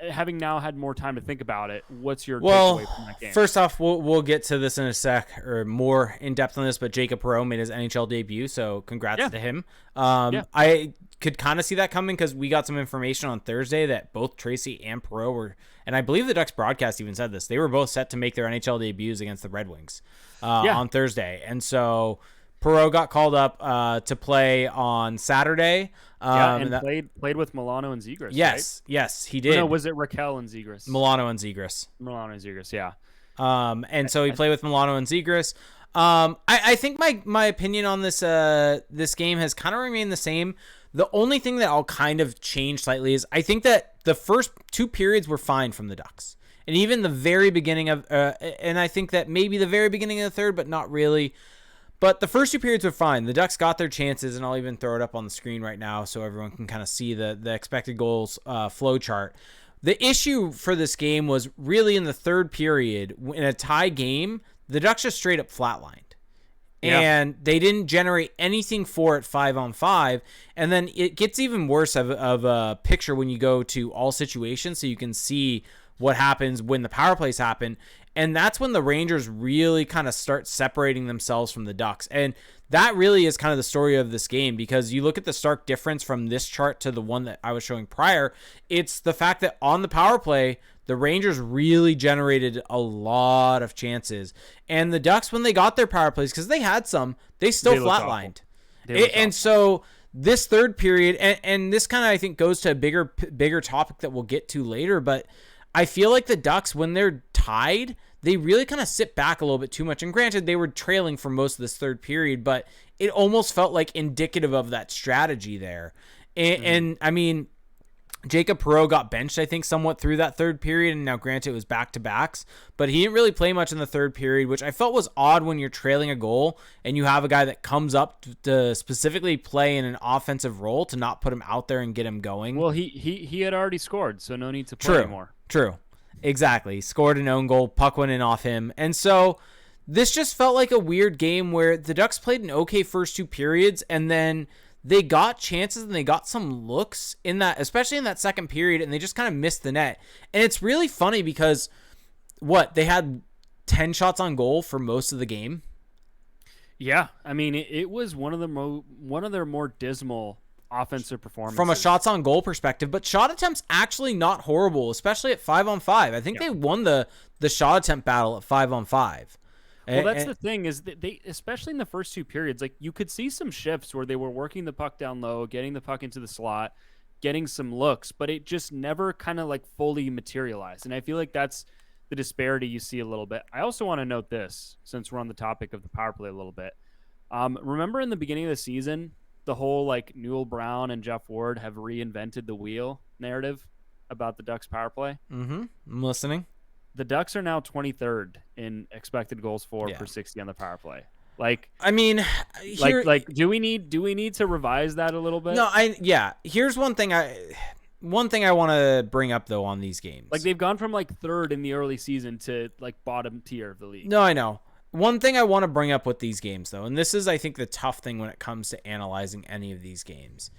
S1: having now had more time to think about it, what's your takeaway from that game?
S2: First off, we'll get to this in a sec, or more in depth on this, but Jakob Perreault made his NHL debut, so congrats to him. I could kind of see that coming because we got some information on Thursday that both Tracey and Perreault were, and I believe the Ducks broadcast even said this, they were both set to make their NHL debuts against the Red Wings on Thursday. And so Perreault got called up to play on Saturday.
S1: Played with Milano and Zegras.
S2: Yes,
S1: right?
S2: Yes, he did.
S1: No, was it Raquel and Zegras?
S2: Milano and Zegras.
S1: Yeah.
S2: And so he played with Milano and Zegras. I think my opinion on this game has kind of remained the same. The only thing that I'll kind of change slightly is I think that the first two periods were fine from the Ducks. And even the very beginning of and I think that maybe the very beginning of the third, but not really. But the first two periods were fine. The Ducks got their chances, and I'll even throw it up on the screen right now so everyone can kind of see the expected goals flow chart. The issue for this game was really in the third period. In a tie game, the Ducks just straight up flatlined. And they didn't generate anything for it 5-on-5. And then it gets even worse of a picture when you go to all situations so you can see what happens when the power plays happen. And that's when the Rangers really kind of start separating themselves from the Ducks. And that really is kind of the story of this game, because you look at the stark difference from this chart to the one that I was showing prior. It's the fact that on the power play, the Rangers really generated a lot of chances. And the Ducks, when they got their power plays, because they had some, they still flatlined. And so this third period, and this kind of, I think, goes to a bigger topic that we'll get to later, but I feel like the Ducks, when they're tied, they really kind of sit back a little bit too much. And granted, they were trailing for most of this third period, but it almost felt like indicative of that strategy there. And I mean, Jakob Perreault got benched, I think, somewhat through that third period. And now, granted, it was back-to-backs, but he didn't really play much in the third period, which I felt was odd when you're trailing a goal and you have a guy that comes up to specifically play in an offensive role to not put him out there and get him going.
S1: Well, he had already scored, so no need to play anymore.
S2: True. Exactly. Scored an own goal. Puck went in off him. And so this just felt like a weird game where the Ducks played an okay first two periods, and then they got chances and they got some looks in that, especially in that second period, and they just kind of missed the net. And it's really funny because they had 10 shots on goal for most of the game.
S1: Yeah. I mean, it was one of their more dismal offensive performance
S2: from a shots on goal perspective, but shot attempts actually not horrible, especially at 5-on-5. I think they won the shot attempt battle at 5-on-5.
S1: Well, that's the thing, is that they, especially in the first two periods, like you could see some shifts where they were working the puck down low, getting the puck into the slot, getting some looks, but it just never kind of like fully materialized. And I feel like that's the disparity you see a little bit. I also want to note this, since we're on the topic of the power play a little bit. Remember in the beginning of the season, the whole like Newell Brown and Jeff Ward have reinvented the wheel narrative about the Ducks power play?
S2: Mm-hmm. I'm listening.
S1: The Ducks are now 23rd in expected goals for per 60 on the power play. Like,
S2: I mean,
S1: do we need to revise that a little bit?
S2: No, here's one thing I want to bring up though on these games.
S1: Like, they've gone from like third in the early season to like bottom tier of the league.
S2: No, I know. One thing I want to bring up with these games, though, and this is, I think, the tough thing when it comes to analyzing any of these games,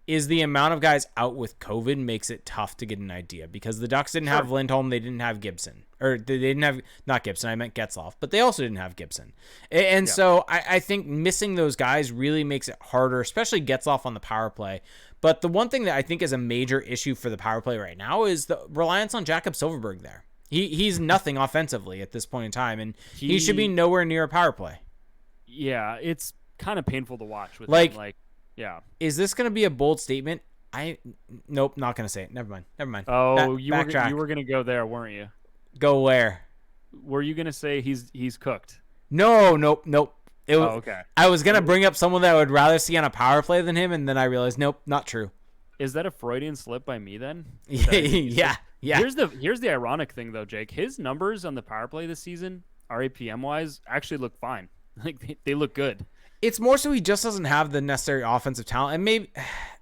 S2: is the amount of guys out with COVID makes it tough to get an idea, because the Ducks didn't have Lindholm, they didn't have Gibson. Or they didn't have, not Gibson, I meant Getzlaf, but they also didn't have Gibson. And so I think missing those guys really makes it harder, especially Getzlaf on the power play. But the one thing that I think is a major issue for the power play right now is the reliance on Jakob Silfverberg there. He's nothing offensively at this point in time, and he should be nowhere near a power play.
S1: Yeah, it's kind of painful to watch with
S2: him.
S1: Like, yeah.
S2: Is this going to be a bold statement? Nope, not gonna say it. Never mind.
S1: Oh,
S2: Backtrack.
S1: you were gonna go there, weren't you?
S2: Go where?
S1: Were you gonna say he's cooked?
S2: No, nope.
S1: Oh, okay.
S2: I was gonna bring up someone that I would rather see on a power play than him, and then I realized, nope, not true.
S1: Is that a Freudian slip by me then?
S2: Yeah.
S1: Here's the ironic thing though, Jake. His numbers on the power play this season, RAPM wise, actually look fine. Like they look good.
S2: It's more so he just doesn't have the necessary offensive talent, and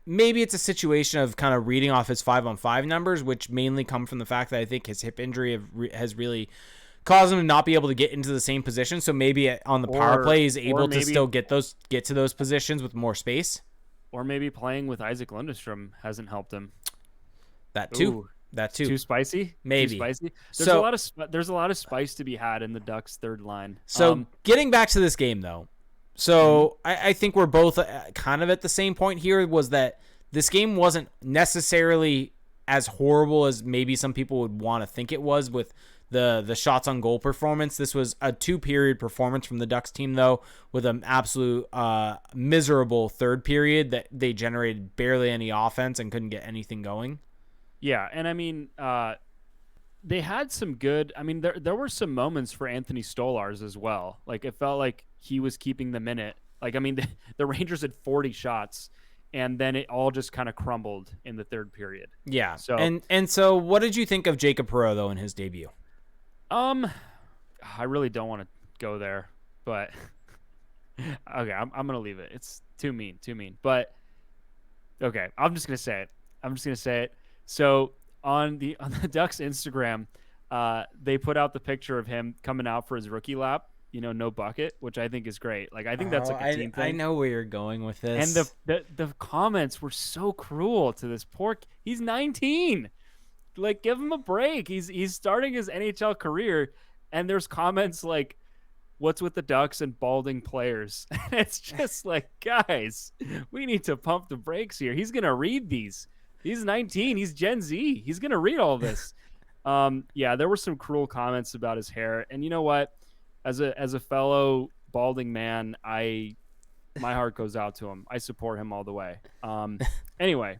S2: maybe it's a situation of kind of reading off his 5-on-5 numbers, which mainly come from the fact that I think his hip injury has really caused him to not be able to get into the same position. So maybe on the power play he's able to still get to those positions with more space.
S1: Or maybe playing with Isaac Lundestrom hasn't helped him.
S2: That too.
S1: Ooh, too spicy.
S2: Maybe
S1: too spicy. There's a lot of spice to be had in the Ducks' third line.
S2: So getting back to this game though. So I think we're both kind of at the same point here, was that this game wasn't necessarily as horrible as maybe some people would want to think it was with the shots on goal performance. This was a 2-period performance from the Ducks team, though, with an absolute miserable third period that they generated barely any offense and couldn't get anything going.
S1: Yeah, and I mean, they had some good. I mean, there were some moments for Anthony Stolarz as well. Like it felt like he was keeping the minute. Like I mean, the Rangers had 40 shots, and then it all just kind of crumbled in the third period.
S2: Yeah.
S1: So
S2: and so, what did you think of Jakob Perreault though in his debut?
S1: I really don't want to go there, but okay, I'm gonna leave it. It's too mean. But okay, I'm just gonna say it. So on the Ducks Instagram, they put out the picture of him coming out for his rookie lap. No bucket, which I think is great. Like I think that's like a team thing.
S2: I know where you're going with this.
S1: And the comments were so cruel to this he's 19. Like, give him a break. He's starting his NHL career, and there's comments like, "What's with the Ducks and balding players?" And it's just like, guys, we need to pump the brakes here. He's gonna read these. He's 19. He's Gen Z. He's gonna read all this. Yeah, there were some cruel comments about his hair, and you know what? As a fellow balding man, my heart goes out to him. I support him all the way. Anyway.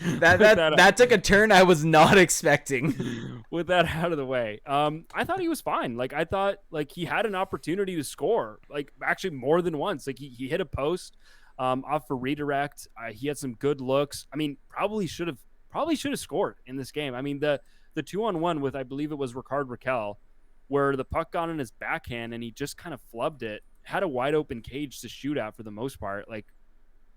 S2: That took a turn I was not expecting.
S1: With that out of the way, I thought he was fine. Like I thought, like he had an opportunity to score, like actually more than once. Like he hit a post off for redirect. He had some good looks. I mean, probably should have scored in this game. I mean, the 2-on-1 with I believe it was Rickard Rakell, where the puck got in his backhand and he just kind of flubbed it. Had a wide open cage to shoot at for the most part. Like.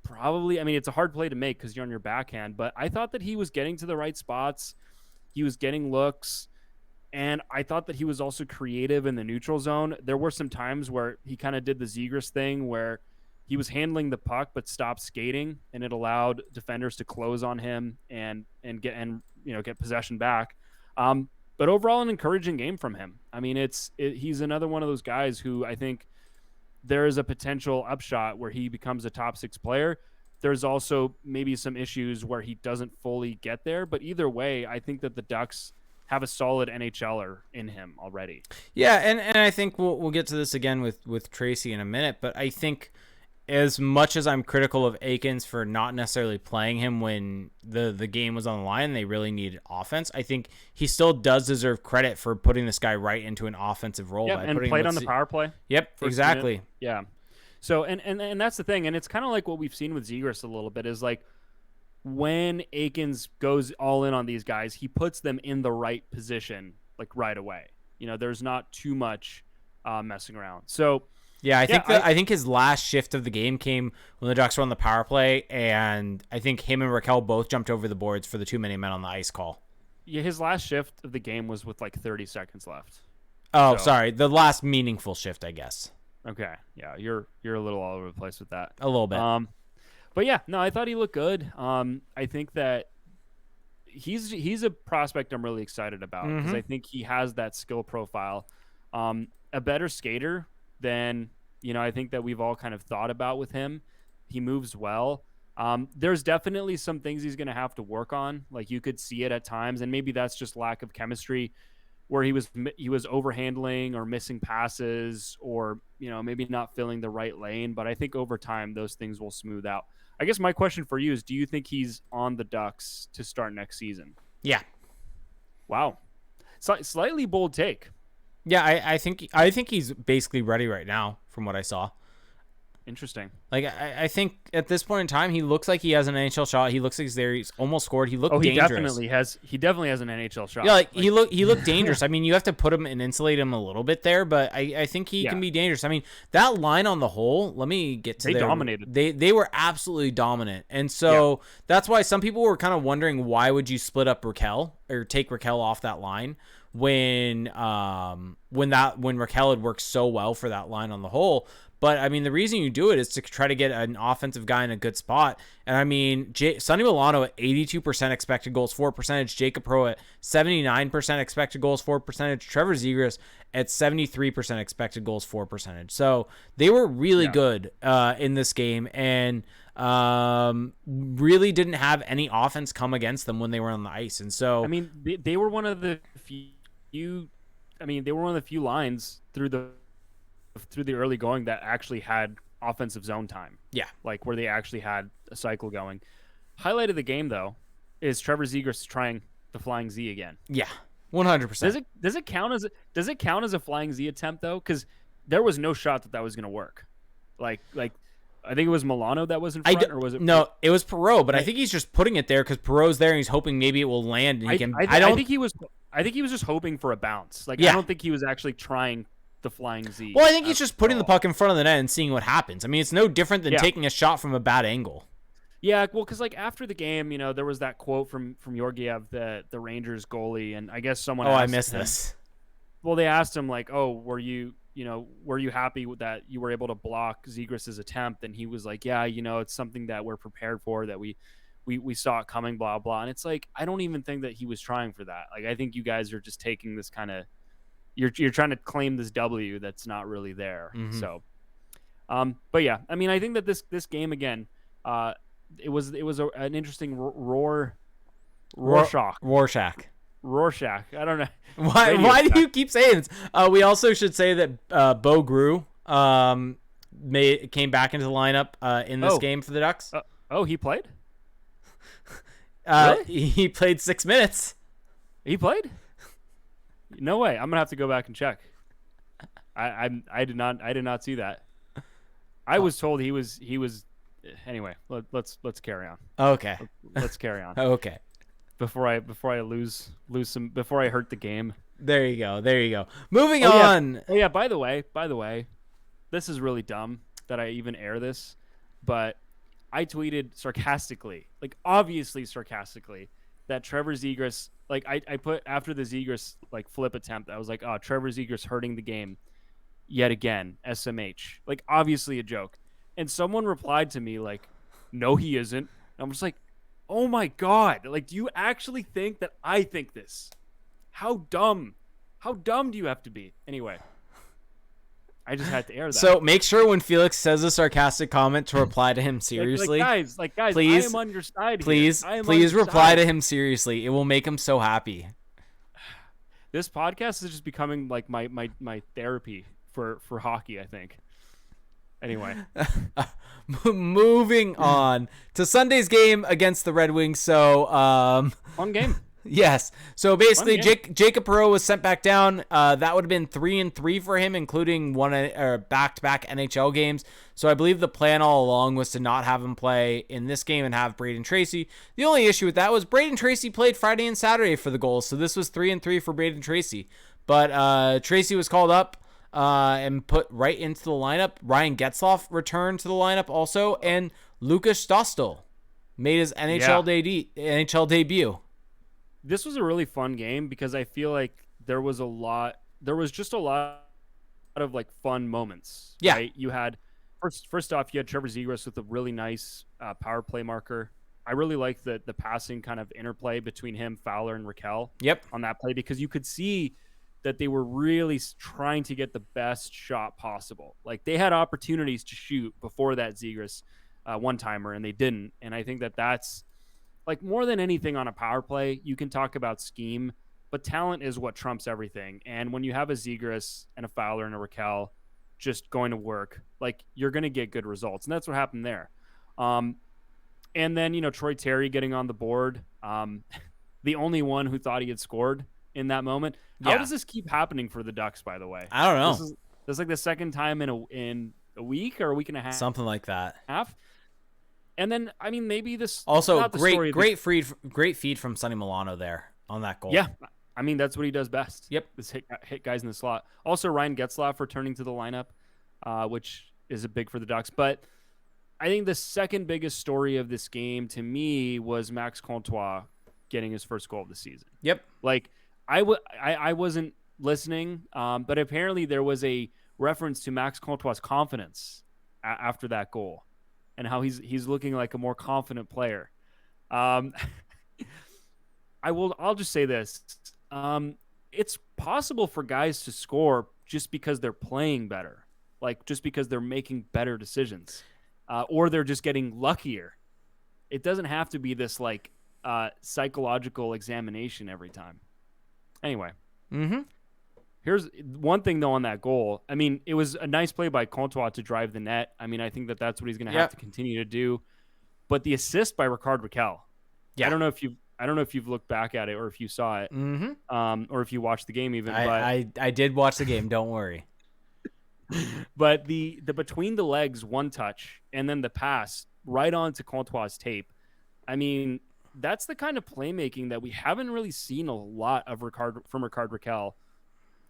S1: Probably, I mean, it's a hard play to make because you're on your backhand, but I thought that he was getting to the right spots. He was getting looks, and I thought that he was also creative in the neutral zone. There were some times where he kind of did the Zegras thing where he was handling the puck but stopped skating, and it allowed defenders to close on him and get possession back. But overall, an encouraging game from him. I mean, he's another one of those guys who I think there is a potential upshot where he becomes a top 6 player. There's also maybe some issues where he doesn't fully get there, but either way, I think that the Ducks have a solid NHLer in him already.
S2: Yeah, and I think we'll get to this again with Tracey in a minute, but I think as much as I'm critical of Eakins for not necessarily playing him when the game was on the line, they really needed offense. I think he still does deserve credit for putting this guy right into an offensive role.
S1: Yeah, and played on the power play.
S2: Yep, exactly.
S1: Minute. Yeah. So, and that's the thing, and it's kind of like what we've seen with Zegras a little bit is like when Eakins goes all in on these guys, he puts them in the right position like right away. There's not too much messing around. So.
S2: Yeah, I think his last shift of the game came when the Ducks were on the power play, and I think him and Rakell both jumped over the boards for the 2-minute on the ice call.
S1: Yeah, his last shift of the game was with like 30 seconds left.
S2: Oh, sorry, the last meaningful shift, I guess.
S1: Okay, yeah, you're a little all over the place with that.
S2: A little bit.
S1: But yeah, no, I thought he looked good. I think that he's a prospect I'm really excited about because I think he has that skill profile. A better skater than I think that we've all kind of thought about with him. He moves well. There's definitely some things he's going to have to work on. Like you could see it at times, and maybe that's just lack of chemistry, where he was overhandling or missing passes, or maybe not filling the right lane. But I think over time those things will smooth out. I guess my question for you is, do you think he's on the Ducks to start next season?
S2: Yeah.
S1: Wow. Slightly bold take.
S2: Yeah, I think he's basically ready right now from what I saw.
S1: Interesting.
S2: Like I think at this point in time, he looks like he has an NHL shot. He looks like he's there. He's almost scored. He looked
S1: He
S2: dangerous.
S1: definitely has. He definitely has an NHL shot.
S2: Yeah, he looked dangerous. I mean, you have to put him and insulate him a little bit there, but I think he can be dangerous. I mean, that line on the whole. Let me get to.
S1: They dominated.
S2: They were absolutely dominant, and so that's why some people were kind of wondering why would you split up Raquel or take Raquel off that line when Raquel had worked so well for that line on the whole. But, I mean, the reason you do it is to try to get an offensive guy in a good spot. And, I mean, Sonny Milano at 82% expected goals for percentage, Jakob Perreault at 79% expected goals for percentage, Trevor Zegras at 73% expected goals for percentage. So they were really good in this game and really didn't have any offense come against them when they were on the ice. And so,
S1: I mean, they were one of the few lines through the early going that actually had offensive zone time. Yeah. Like where they actually had a cycle going. Highlight of the game, though, is Trevor Zegras trying the flying Z again.
S2: Yeah. 100%.
S1: Does it count as a flying Z attempt, though? Because there was no shot that was going to work. Like I think it was Milano that was in front, or was it?
S2: No, it was Perreault, but I think he's just putting it there because Perreault's there and he's hoping maybe it will land. And I think he was just hoping for a bounce. Like I don't think he was actually trying the flying Z. Well, I think he's just putting the puck in front of the net and seeing what happens. I mean, it's no different than taking a shot from a bad angle.
S1: Yeah, well, because like after the game, there was that quote from Georgiev, the Rangers goalie, and I guess someone.
S2: I missed this.
S1: Well, they asked him like, "Oh, were you happy with that you were able to block Zegras' attempt?" And he was like, "Yeah, it's something that we're prepared for, that we saw it coming, blah blah." And it's like, I don't even think that he was trying for that. Like, I think you guys are just taking this kind of. You're trying to claim this W that's not really there. Mm-hmm. So, but yeah, I mean, I think that this game again, it was an interesting Rorschach. I don't know
S2: why do you keep saying this? We also should say that Bo Grew came back into the lineup in this game for the Ducks.
S1: He played.
S2: Really? He played 6 minutes.
S1: He played. No way. I'm gonna have to go back and check. I did not see that. I was told he was. Anyway, let's carry on.
S2: Okay.
S1: Let's carry on.
S2: Okay.
S1: Before I lose some, before I hurt the game.
S2: There you go. Moving on.
S1: Oh yeah. By the way, this is really dumb that I even air this, but I tweeted sarcastically, like obviously sarcastically, that Trevor Zegras. Like I put after the Zegras like flip attempt, I was like, "Oh, Trevor Zegras hurting the game yet again." SMH, like obviously a joke. And someone replied to me like, "No, he isn't." And I'm just like, "Oh my god! Like, do you actually think that I think this? How dumb? How dumb do you have to be?" Anyway, I just had to air that.
S2: So make sure when Felix says a sarcastic comment to reply to him seriously.
S1: Guys, please, I am on your side.
S2: Please reply to him seriously. It will make him so happy.
S1: This podcast is just becoming like my therapy for hockey, I think. Anyway,
S2: moving on to Sunday's game against the Red Wings. So,
S1: fun game.
S2: Yes. So basically, Jakob Perreault was sent back down. That would have been 3-3 for him, including back-to-back NHL games. So I believe the plan all along was to not have him play in this game and have Brayden Tracey. The only issue with that was Brayden Tracey played Friday and Saturday for the goals, so this was 3-3 for Brayden Tracey. But Tracey was called up and put right into the lineup. Ryan Getzlaf returned to the lineup also, and Lukas Dostal made his NHL debut.
S1: This was a really fun game because I feel like there was just a lot of like fun moments.
S2: Yeah.
S1: Right? You had first off, you had Trevor Zegras with a really nice power play marker. I really liked the passing kind of interplay between him, Fowler, and Raquel.
S2: Yep.
S1: On that play, because you could see that they were really trying to get the best shot possible. Like they had opportunities to shoot before that Zegras one-timer, and they didn't. And I think that that's like more than anything on a power play, you can talk about scheme, but talent is what trumps everything. And when you have a Zegras and a Fowler and a Raquel just going to work, like you're going to get good results. And that's what happened there. And then, Troy Terry getting on the board. The only one who thought he had scored in that moment. How
S2: Yeah.
S1: does this keep happening for the Ducks, by the way?
S2: I don't know.
S1: This is like the second time in a week or a week and a half.
S2: Something like that.
S1: And then, I mean, maybe this
S2: Also,
S1: not the story
S2: great feed from Sonny Milano there on that goal.
S1: Yeah, I mean, that's what he does best.
S2: Yep.
S1: This hit guys in the slot. Also, Ryan Getzlaf returning to the lineup, which is a big for the Ducks. But I think the second biggest story of this game to me was Max Comtois getting his first goal of the season.
S2: Yep.
S1: Like, I wasn't listening, but apparently there was a reference to Max Comtois' confidence after that goal and how he's looking like a more confident player. I'll just say this. It's possible for guys to score just because they're playing better, like just because they're making better decisions, or they're just getting luckier. It doesn't have to be this like psychological examination every time. Anyway, here's one thing though on that goal. I mean, it was a nice play by Comtois to drive the net. I mean, I think that's what he's going to have to continue to do. But the assist by Ricard Raquel, I don't know if you've looked back at it or if you saw it, or if you watched the game even.
S2: I did watch the game. Don't worry.
S1: But the between the legs one touch and then the pass right onto Comtois' tape. I mean, that's the kind of playmaking that we haven't really seen a lot of from Ricard Raquel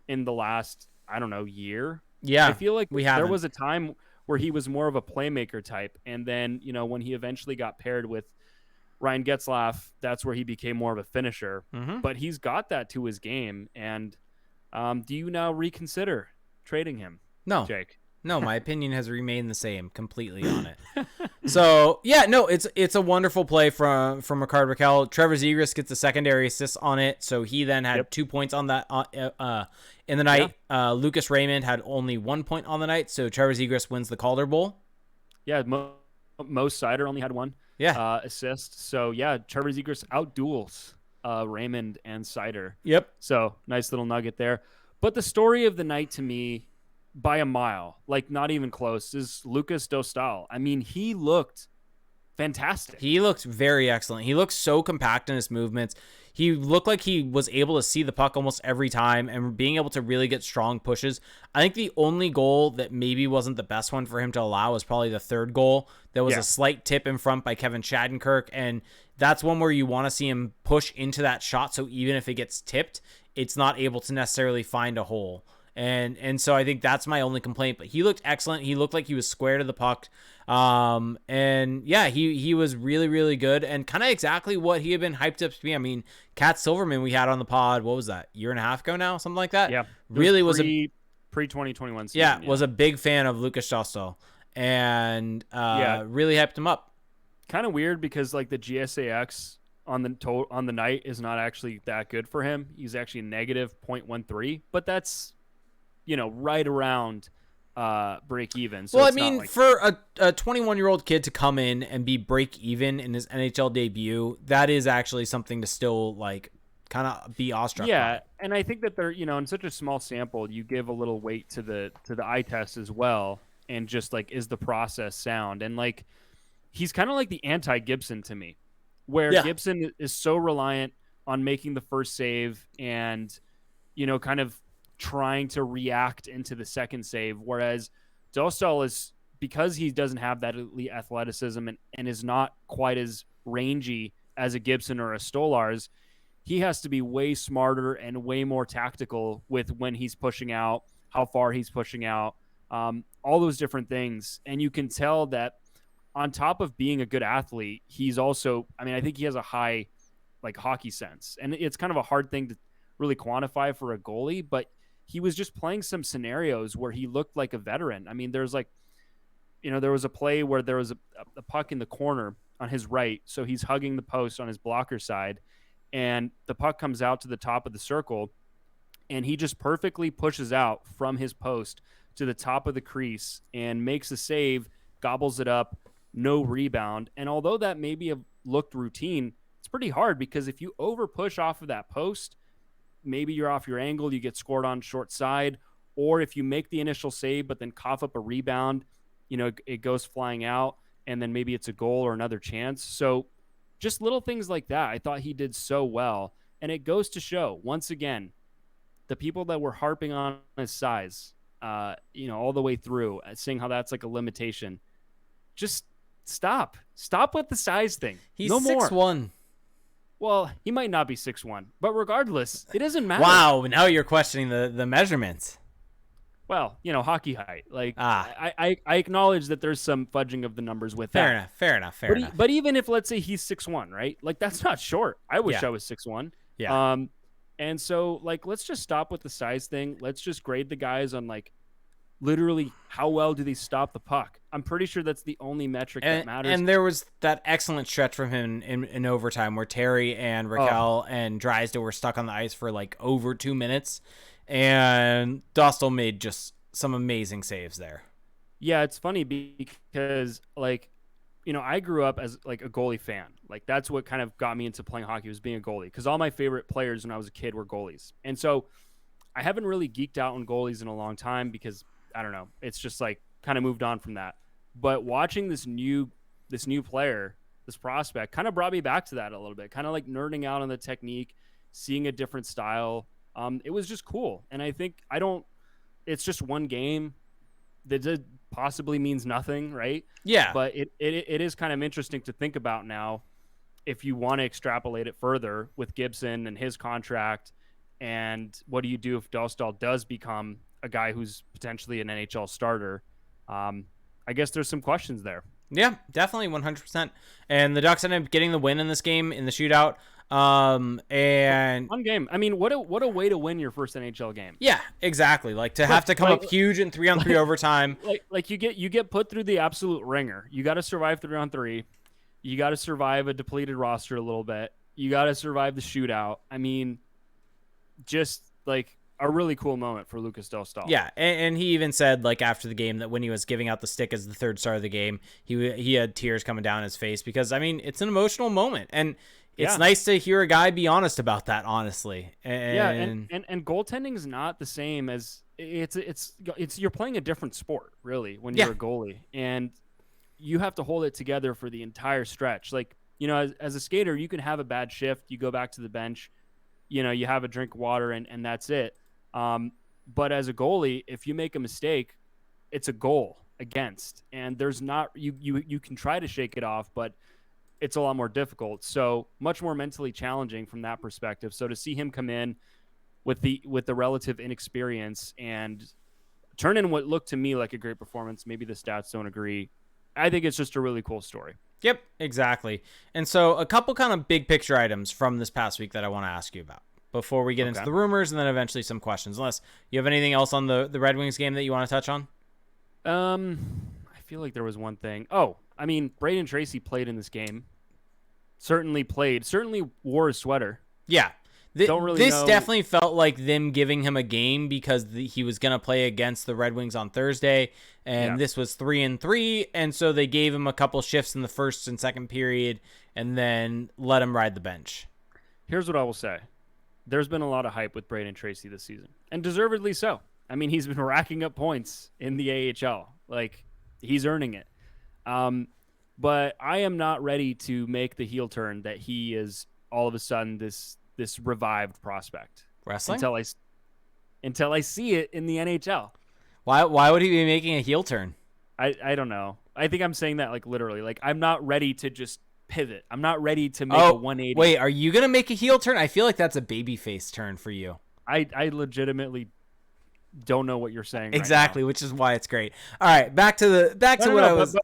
S1: in the last, I don't know, year.
S2: Yeah,
S1: I feel like
S2: there
S1: was a time where he was more of a playmaker type, and then when he eventually got paired with Ryan Getzlaf, that's where he became more of a finisher. But he's got that to his game. And do you now reconsider trading him?
S2: No,
S1: Jake.
S2: No, my opinion has remained the same completely on it. So yeah, no, it's a wonderful play from Ricard Raquel. Trevor Zegras gets a secondary assist on it, so he then had 2 points on that in the night. Yeah. Lucas Raymond had only 1 point on the night, so Trevor Zegras wins the Calder Bowl.
S1: Yeah, Mo Sider only had one.
S2: Yeah,
S1: assist. So yeah, Trevor Zegras outduels Raymond and Sider.
S2: Yep.
S1: So nice little nugget there. But the story of the night to me, by a mile, like not even close, is Lukas Dostal. I mean, he looked fantastic.
S2: He looked very excellent. He looked so compact in his movements. He looked like he was able to see the puck almost every time and being able to really get strong pushes. I think the only goal that maybe wasn't the best one for him to allow was probably the third goal. There was a slight tip in front by Kevin Shattenkirk, and that's one where you want to see him push into that shot, so even if it gets tipped, it's not able to necessarily find a hole. And so I think that's my only complaint. But he looked excellent. He looked like he was square to the puck. And yeah, he was really, really good and kind of exactly what he had been hyped up to be. I mean, Kat Silverman we had on the pod, what was that, year and a half ago now? Something like that?
S1: Yeah.
S2: Really was
S1: pre-2021 season.
S2: Yeah, was a big fan of Lukas Dostal and really hyped him up.
S1: Kind of weird because like the GSAX on the night is not actually that good for him. He's actually negative 0.13, but that's right around break even. So
S2: well, I mean, for a 21-year-old kid to come in and be break even in his NHL debut, that is actually something to still like kind of be awestruck.
S1: Yeah, and I think that they're in such a small sample, you give a little weight to the eye test as well, and just like is the process sound? And like he's kind of like the anti-Gibson to me, where Gibson is so reliant on making the first save and kind of trying to react into the second save, whereas Dostal is, because he doesn't have that elite athleticism and is not quite as rangy as a Gibson or a Stolarz, he has to be way smarter and way more tactical with when he's pushing out, how far he's pushing out, all those different things. And you can tell that on top of being a good athlete, he's also, I mean, I think he has a high like hockey sense, and it's kind of a hard thing to really quantify for a goalie, but he was just playing some scenarios where he looked like a veteran. I mean, there's like, there was a play where there was a puck in the corner on his right. So he's hugging the post on his blocker side, and the puck comes out to the top of the circle, and he just perfectly pushes out from his post to the top of the crease and makes a save, gobbles it up, no rebound. And although that maybe looked routine, it's pretty hard because if you over push off of that post, maybe you're off your angle, you get scored on short side, or if you make the initial save but then cough up a rebound, it goes flying out and then maybe it's a goal or another chance. So just little things like that. I thought he did so well. And it goes to show, once again, the people that were harping on his size, all the way through, saying how that's like a limitation. Just stop. Stop with the size thing.
S2: He's
S1: no more.
S2: 6'1".
S1: Well, he might not be 6'1", but regardless, it doesn't matter.
S2: Wow, now you're questioning the measurements.
S1: Well, hockey height. Like, I acknowledge that there's some fudging of the numbers with that.
S2: Fair enough.
S1: But even if, let's say, he's 6'1", right? Like, that's not short. I wish I was 6'1".
S2: Yeah.
S1: And so, like, let's just stop with the size thing. Let's just grade the guys on, like, literally how well do they stop the puck. I'm pretty sure that's the only metric that matters.
S2: And there was that excellent stretch from him in overtime where Terry and Raquel and Drysdale were stuck on the ice for, like, over 2 minutes. And Dostal made just some amazing saves there.
S1: Yeah, it's funny because, like, I grew up as, like, a goalie fan. Like, that's what kind of got me into playing hockey, was being a goalie. Because all my favorite players when I was a kid were goalies. And so I haven't really geeked out on goalies in a long time because, I don't know, it's just, like, kind of moved on from that. But watching this new player, this prospect, kind of brought me back to that a little bit. Kind of, like, nerding out on the technique, seeing a different style. It was just cool. And I think it's just one game that possibly means nothing, right?
S2: Yeah.
S1: But it is kind of interesting to think about now if you want to extrapolate it further with Gibson and his contract, and what do you do if Dostal does become a guy who's potentially an NHL starter? I guess there's some questions there.
S2: Yeah, definitely 100%. And the Ducks ended up getting the win in this game in the shootout. And
S1: one game. I mean, what a way to win your first NHL game.
S2: Yeah, exactly. Like, to have to come up huge in 3-on-3 overtime.
S1: Like you get put through the absolute ringer. You got to survive 3-on-3. You got to survive a depleted roster a little bit. You got to survive the shootout. I mean, just like a really cool moment for Lukas Dostal.
S2: Yeah, and he even said, like, after the game, that when he was giving out the stick as the third star of the game, he had tears coming down his face because, I mean, it's an emotional moment. And it's nice to hear a guy be honest about that, honestly.
S1: And goaltending is not the same as it's you're playing a different sport, really, when you're a goalie, and you have to hold it together for the entire stretch. Like, as a skater, you can have a bad shift, you go back to the bench, you have a drink of water, and that's it. But as a goalie, if you make a mistake, it's a goal against, and there's not you can try to shake it off, but it's a lot more difficult. So much more mentally challenging from that perspective. So to see him come in with the relative inexperience and turn in what looked to me like a great performance, maybe the stats don't agree, I think it's just a really cool story.
S2: Yep, exactly. And so a couple kind of big picture items from this past week that I want to ask you about before we get into the rumors, and then eventually some questions, unless you have anything else on the Red Wings game that you want to touch on.
S1: I feel like there was one thing. I mean, Brayden Tracey played in this game. Certainly wore a sweater.
S2: Yeah.
S1: Don't really
S2: this
S1: know.
S2: Definitely felt like them giving him a game because he was going to play against the Red Wings on Thursday, and this was 3-3, and so they gave him a couple shifts in the first and second period and then let him ride the bench.
S1: Here's what I will say. There's been a lot of hype with Brayden Tracey this season, and deservedly so. I mean, he's been racking up points in the AHL. Like, he's earning it. But I am not ready to make the heel turn that he is all of a sudden this revived prospect.
S2: Wrestling?
S1: Until I see it in the NHL.
S2: Why would he be making a heel turn?
S1: I don't know. I think I'm saying that, like, literally. Like, I'm not ready to just pivot. I'm not ready to make a 180.
S2: Wait, are you going to make a heel turn? I feel like that's a babyface turn for you.
S1: I legitimately don't know what you're saying.
S2: Exactly,
S1: right now.
S2: Which is why it's great. All right, back to what I was.
S1: But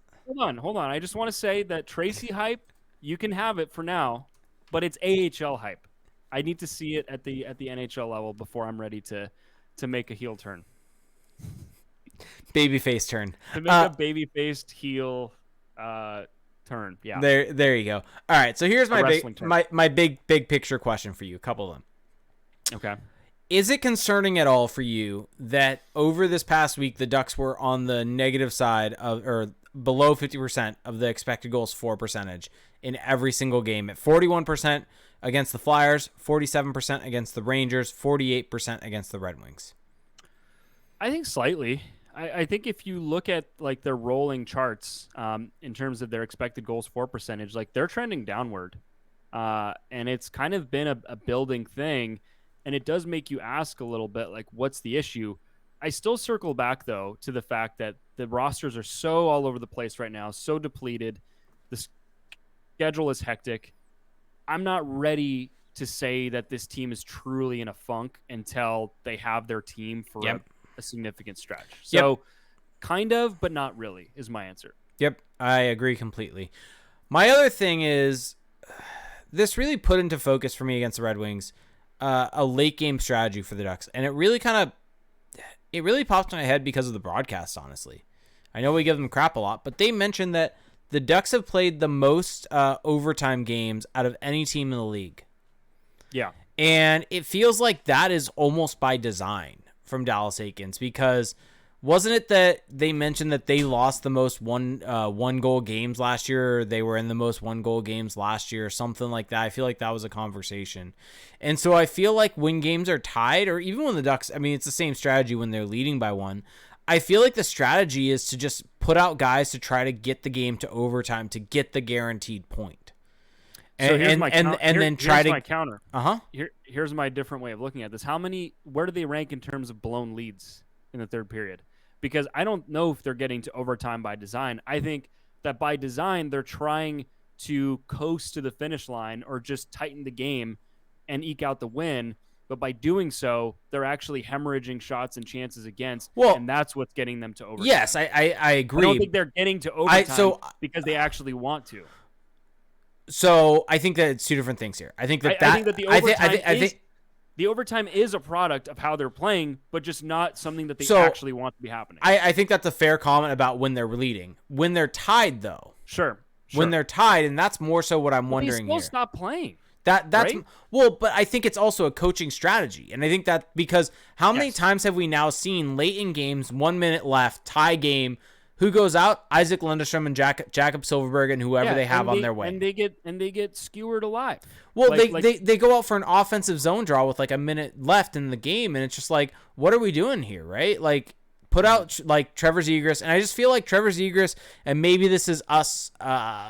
S1: hold on. I just want to say that Tracey hype, you can have it for now, but it's AHL hype. I need to see it at the NHL level before I'm ready to make a heel turn.
S2: Babyface turn.
S1: To make a baby-faced heel turn. Yeah.
S2: There you go. All right, so here's my big picture question for you. A couple of them.
S1: Okay.
S2: Is it concerning at all for you that over this past week the Ducks were on the negative side of, or below 50% of the expected goals for percentage in every single game, at 41% against the Flyers, 47% against the Rangers, 48% against the Red Wings?
S1: I think slightly. I think if you look at like their rolling charts in terms of their expected goals for percentage, like they're trending downward. And it's kind of been a building thing. And it does make you ask a little bit, like, what's the issue? I still circle back, though, to the fact that the rosters are so all over the place right now, so depleted. The schedule is hectic. I'm not ready to say that this team is truly in a funk until they have their team for a significant stretch. So kind of, but not really is my answer.
S2: Yep, I agree completely. My other thing is this really put into focus for me against the Red Wings a late game strategy for the Ducks. And it really popped in my head because of the broadcast, honestly. I know we give them crap a lot, but they mentioned that the Ducks have played the most overtime games out of any team in the league.
S1: Yeah.
S2: And it feels like that is almost by design from Dallas Eakins, because wasn't it that they mentioned that they lost the most one goal games last year, or they were in the most one goal games last year, or something like that? I feel like that was a conversation. And so I feel like when games are tied, or even when the Ducks, I mean, it's the same strategy when they're leading by one. I feel like the strategy is to just put out guys to try to get the game to overtime to get the guaranteed point.
S1: So here's my counter.
S2: Uh-huh.
S1: Here's my different way of looking at this. Where do they rank in terms of blown leads in the third period? Because I don't know if they're getting to overtime by design. I think that by design, they're trying to coast to the finish line or just tighten the game and eke out the win. But by doing so, they're actually hemorrhaging shots and chances against, and that's what's getting them to overtime.
S2: Yes, I agree.
S1: I don't think they're getting to overtime because they actually want to.
S2: So I think that it's two different things here. I think that
S1: the overtime is a product of how they're playing, but just not something that they actually want to be happening.
S2: I think that's a fair comment about when they're leading. When they're tied, though.
S1: Sure.
S2: When they're tied, and that's more so what I'm wondering
S1: here.
S2: They
S1: still stop playing.
S2: That's
S1: right?
S2: Well, but I think it's also a coaching strategy. And I think that because how many times have we now seen late in games, 1 minute left, tie game, who goes out? Isaac Lundestrom and Jakob Silfverberg and whoever they have on their way.
S1: And they get skewered alive.
S2: Well, they go out for an offensive zone draw with like a minute left in the game, and it's just like, what are we doing here, right? Like, put out like Trevor Zegras, and I just feel like Trevor Zegras, and maybe this is us.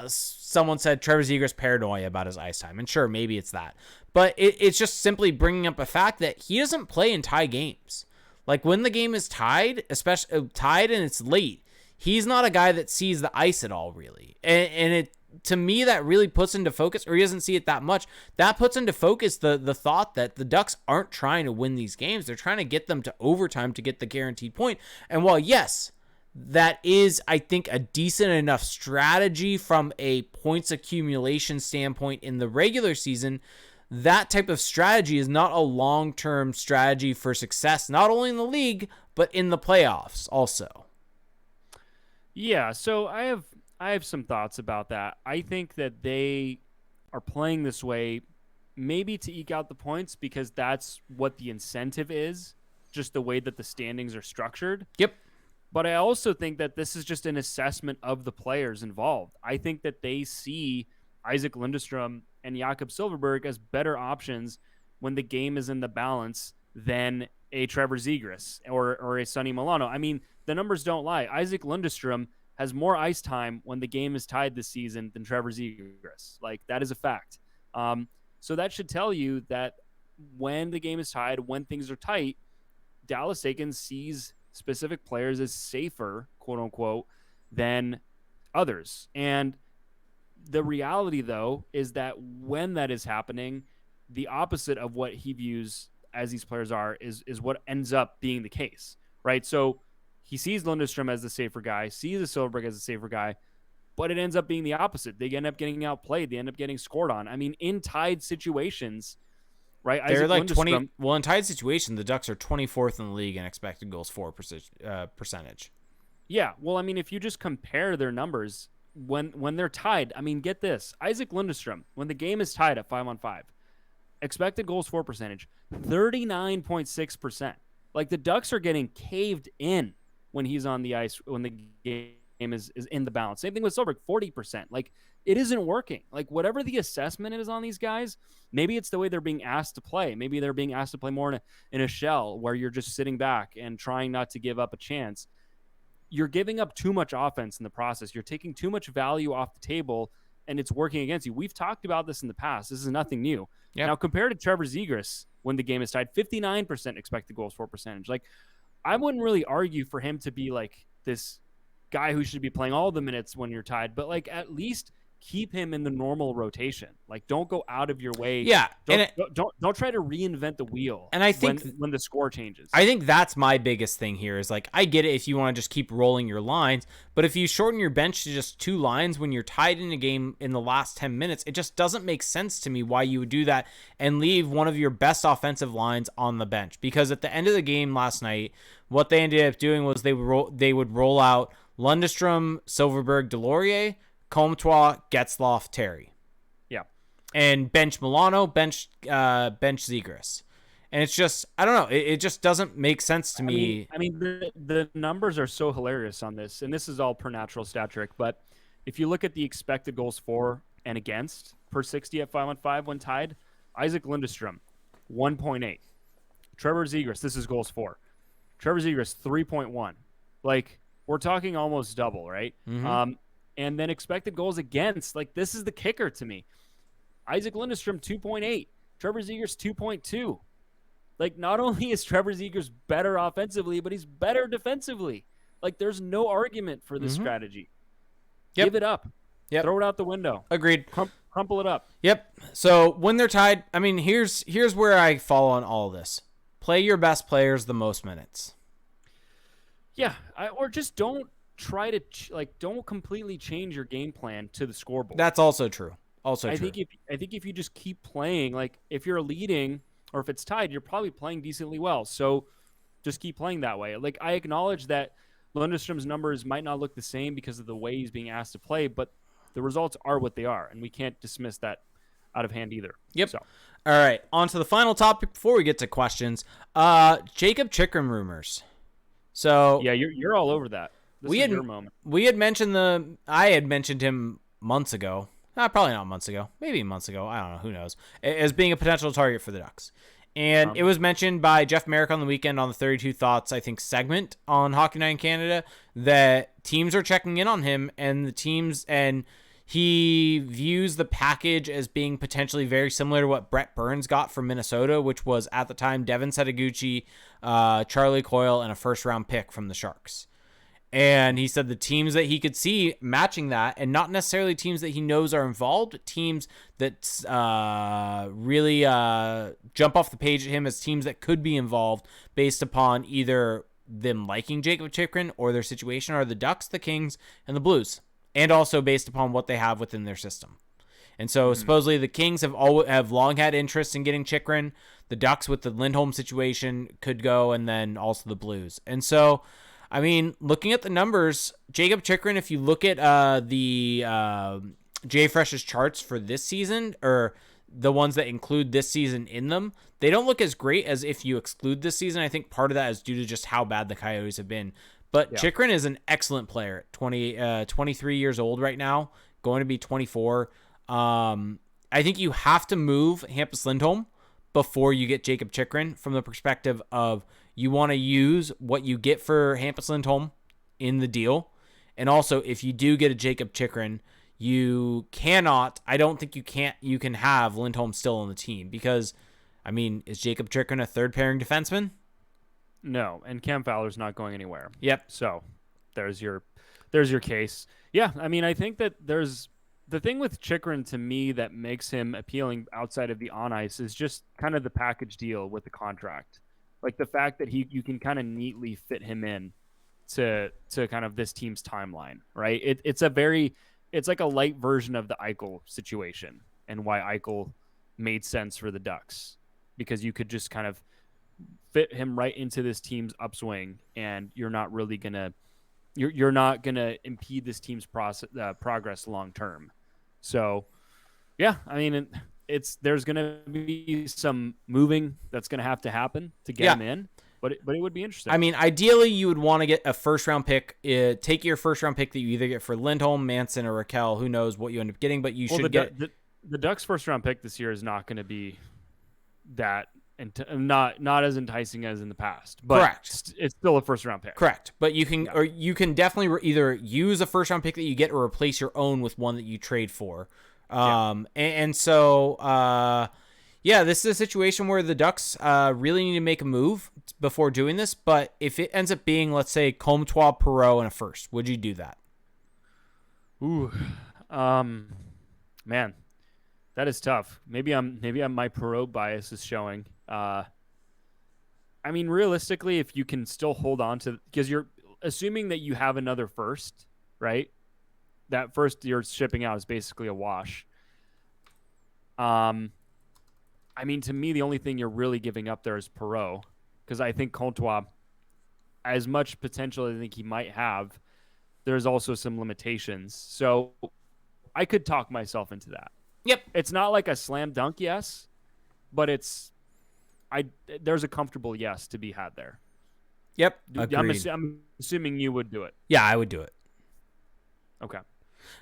S2: Someone said Trevor Zegras paranoia about his ice time, and sure, maybe it's that, but it's just simply bringing up a fact that he doesn't play in tie games. Like when the game is tied, especially tied and it's late, he's not a guy that sees the ice at all, really, and it. To me, that really puts into focus, or he doesn't see it that much. That puts into focus the thought that the Ducks aren't trying to win these games. They're trying to get them to overtime to get the guaranteed point. And while, yes, that is, I think, a decent enough strategy from a points accumulation standpoint in the regular season, that type of strategy is not a long-term strategy for success, not only in the league, but in the playoffs also.
S1: Yeah, so I have some thoughts about that. I think that they are playing this way maybe to eke out the points because that's what the incentive is, just the way that the standings are structured.
S2: Yep.
S1: But I also think that this is just an assessment of the players involved. I think that they see Isaac Lundestrom and Jakob Silfverberg as better options when the game is in the balance than a Trevor Zegras or a Sonny Milano. I mean, the numbers don't lie. Isaac Lundestrom has more ice time when the game is tied this season than Trevor Zegras. Like, that is a fact. So that should tell you that when the game is tied, when things are tight, Dallas Eakins sees specific players as safer, quote unquote, than others. And the reality, though, is that when that is happening, the opposite of what he views as these players are is what ends up being the case, right? So he sees Lundestrom as the safer guy, sees the Silfverberg as the safer guy, but it ends up being the opposite. They end up getting outplayed. They end up getting scored on. I mean, in tied situations, right?
S2: They're like 20. Well, in tied situations, the Ducks are 24th in the league in expected goals for percentage.
S1: Yeah. Well, I mean, if you just compare their numbers when they're tied, I mean, get this. Isaac Lundestrom, when the game is tied at 5-on-5, expected goals for percentage, 39.6%. Like, the Ducks are getting caved in when he's on the ice, when the game is in the balance. Same thing with Silfverberg, 40%. Like, it isn't working. Like, whatever the assessment is on these guys, maybe it's the way they're being asked to play. Maybe they're being asked to play more in a shell where you're just sitting back and trying not to give up a chance. you're giving up too much offense in the process. You're taking too much value off the table, and it's working against you. We've talked about this in the past. This is nothing new.
S2: Yep.
S1: Now, compared to Trevor Zegras, when the game is tied, 59% expected goals for percentage. Like, I wouldn't really argue for him to be like this guy who should be playing all the minutes when you're tied, but like at least keep him in the normal rotation. Like, don't go out of your way.
S2: Yeah,
S1: don't try to reinvent the wheel.
S2: And I think
S1: when the score changes,
S2: I think that's my biggest thing here is like, I get it if you want to just keep rolling your lines, but if you shorten your bench to just 2 lines when you're tied in a game in the last 10 minutes, it just doesn't make sense to me why you would do that and leave one of your best offensive lines on the bench. Because at the end of the game last night, what they ended up doing was they would roll out Lundestrom, Silverberg, Delorier, Comtois, Getzlaf, Terry.
S1: Yeah.
S2: And bench Milano, bench Zegras. And it's just, I don't know, it just doesn't make sense to me.
S1: I mean the numbers are so hilarious on this, and this is all per natural stat trick, but if you look at the expected goals for and against per 60 at 5-on-5 when tied, Isaac Lundestrom, 1.8. Trevor Zegras, this is goals for. Trevor Zegras, 3.1. Like, we're talking almost double, right?
S2: Mm-hmm.
S1: And then expected goals against, like, this is the kicker to me. Isaac Lundestrom, 2.8. Trevor Zegras, 2.2. Like, not only is Trevor Zegras better offensively, but he's better defensively. Like, there's no argument for this strategy.
S2: Yep.
S1: Give it up.
S2: Yep.
S1: Throw it out the window.
S2: Agreed.
S1: Crumple it up.
S2: Yep. So when they're tied, I mean, here's where I fall on all of this. Play your best players the most minutes.
S1: Yeah, or just don't try to don't completely change your game plan to the scoreboard.
S2: That's also true. I
S1: think if you just keep playing, like if you're leading or if it's tied, you're probably playing decently well. So just keep playing that way. Like, I acknowledge that Lundstrom's numbers might not look the same because of the way he's being asked to play, but the results are what they are, and we can't dismiss that out of hand either.
S2: Yep.
S1: So.
S2: All right, on to the final topic before we get to questions. Jakob Chychrun rumors. So
S1: yeah, you're all over that. This is your moment.
S2: I had mentioned him months ago. Probably not months ago. Maybe months ago. I don't know. Who knows? As being a potential target for the Ducks. And it was mentioned by Jeff Merrick on the weekend on the 32 Thoughts, I think, segment on Hockey Night in Canada that teams are checking in on him, and he views the package as being potentially very similar to what Brett Burns got from Minnesota, which was at the time Devin Setaguchi, Charlie Coyle, and a first-round pick from the Sharks. And he said the teams that he could see matching that, and not necessarily teams that he knows are involved, teams that really jump off the page at him as teams that could be involved based upon either them liking Jakob Chychrun or their situation are the Ducks, the Kings, and the Blues, and also based upon what they have within their system. And so supposedly the Kings have long had interest in getting Chychrun. The Ducks with the Lindholm situation could go, and then also the Blues. And so, I mean, looking at the numbers, Jakob Chychrun, if you look at the JFresh's charts for this season, or the ones that include this season in them, they don't look as great as if you exclude this season. I think part of that is due to just how bad the Coyotes have been. But yeah. Chychrun is an excellent player, 23 years old right now, going to be 24. I think you have to move Hampus Lindholm before you get Jakob Chychrun from the perspective of you want to use what you get for Hampus Lindholm in the deal. And also, if you do get a Jakob Chychrun, you can have Lindholm still on the team because, I mean, is Jakob Chychrun a third pairing defenseman?
S1: No, and Cam Fowler's not going anywhere.
S2: Yep.
S1: So there's your case. Yeah, I mean, I think that there's the thing with Chychrun to me that makes him appealing outside of the on ice is just kind of the package deal with the contract. Like the fact that you can kind of neatly fit him in to kind of this team's timeline, right? It's like a light version of the Eichel situation and why Eichel made sense for the Ducks, because you could just kind of fit him right into this team's upswing, and you're not really gonna impede this team's progress long term. So, yeah, I mean, there's gonna be some moving that's gonna have to happen to get him in, but it would be interesting.
S2: I mean, ideally, you would want to get a first round pick. Take your first round pick that you either get for Lindholm, Manson, or Raquel. Who knows what you end up getting, but you should get
S1: the Ducks' first round pick this year is not going to be that and not as enticing as in the past. But
S2: Correct.
S1: It's still a first round pick.
S2: Correct. But you can or you can definitely either use a first round pick that you get or replace your own with one that you trade for. And so this is a situation where the Ducks really need to make a move before doing this. But if it ends up being, let's say, Comtois, Perreault, and a first, would you do that?
S1: Ooh, man, that is tough. Maybe my Perreault bias is showing. I mean, realistically, if you can still hold on to, because you're assuming that you have another first, right? That first you're shipping out is basically a wash. I mean, to me, the only thing you're really giving up there is Perreault, because I think Comtois, as much potential as I think he might have, there's also some limitations. So I could talk myself into that.
S2: Yep.
S1: It's not like a slam dunk yes, but there's a comfortable yes to be had there.
S2: Yep.
S1: I'm assuming you would do it.
S2: Yeah, I would do it.
S1: Okay.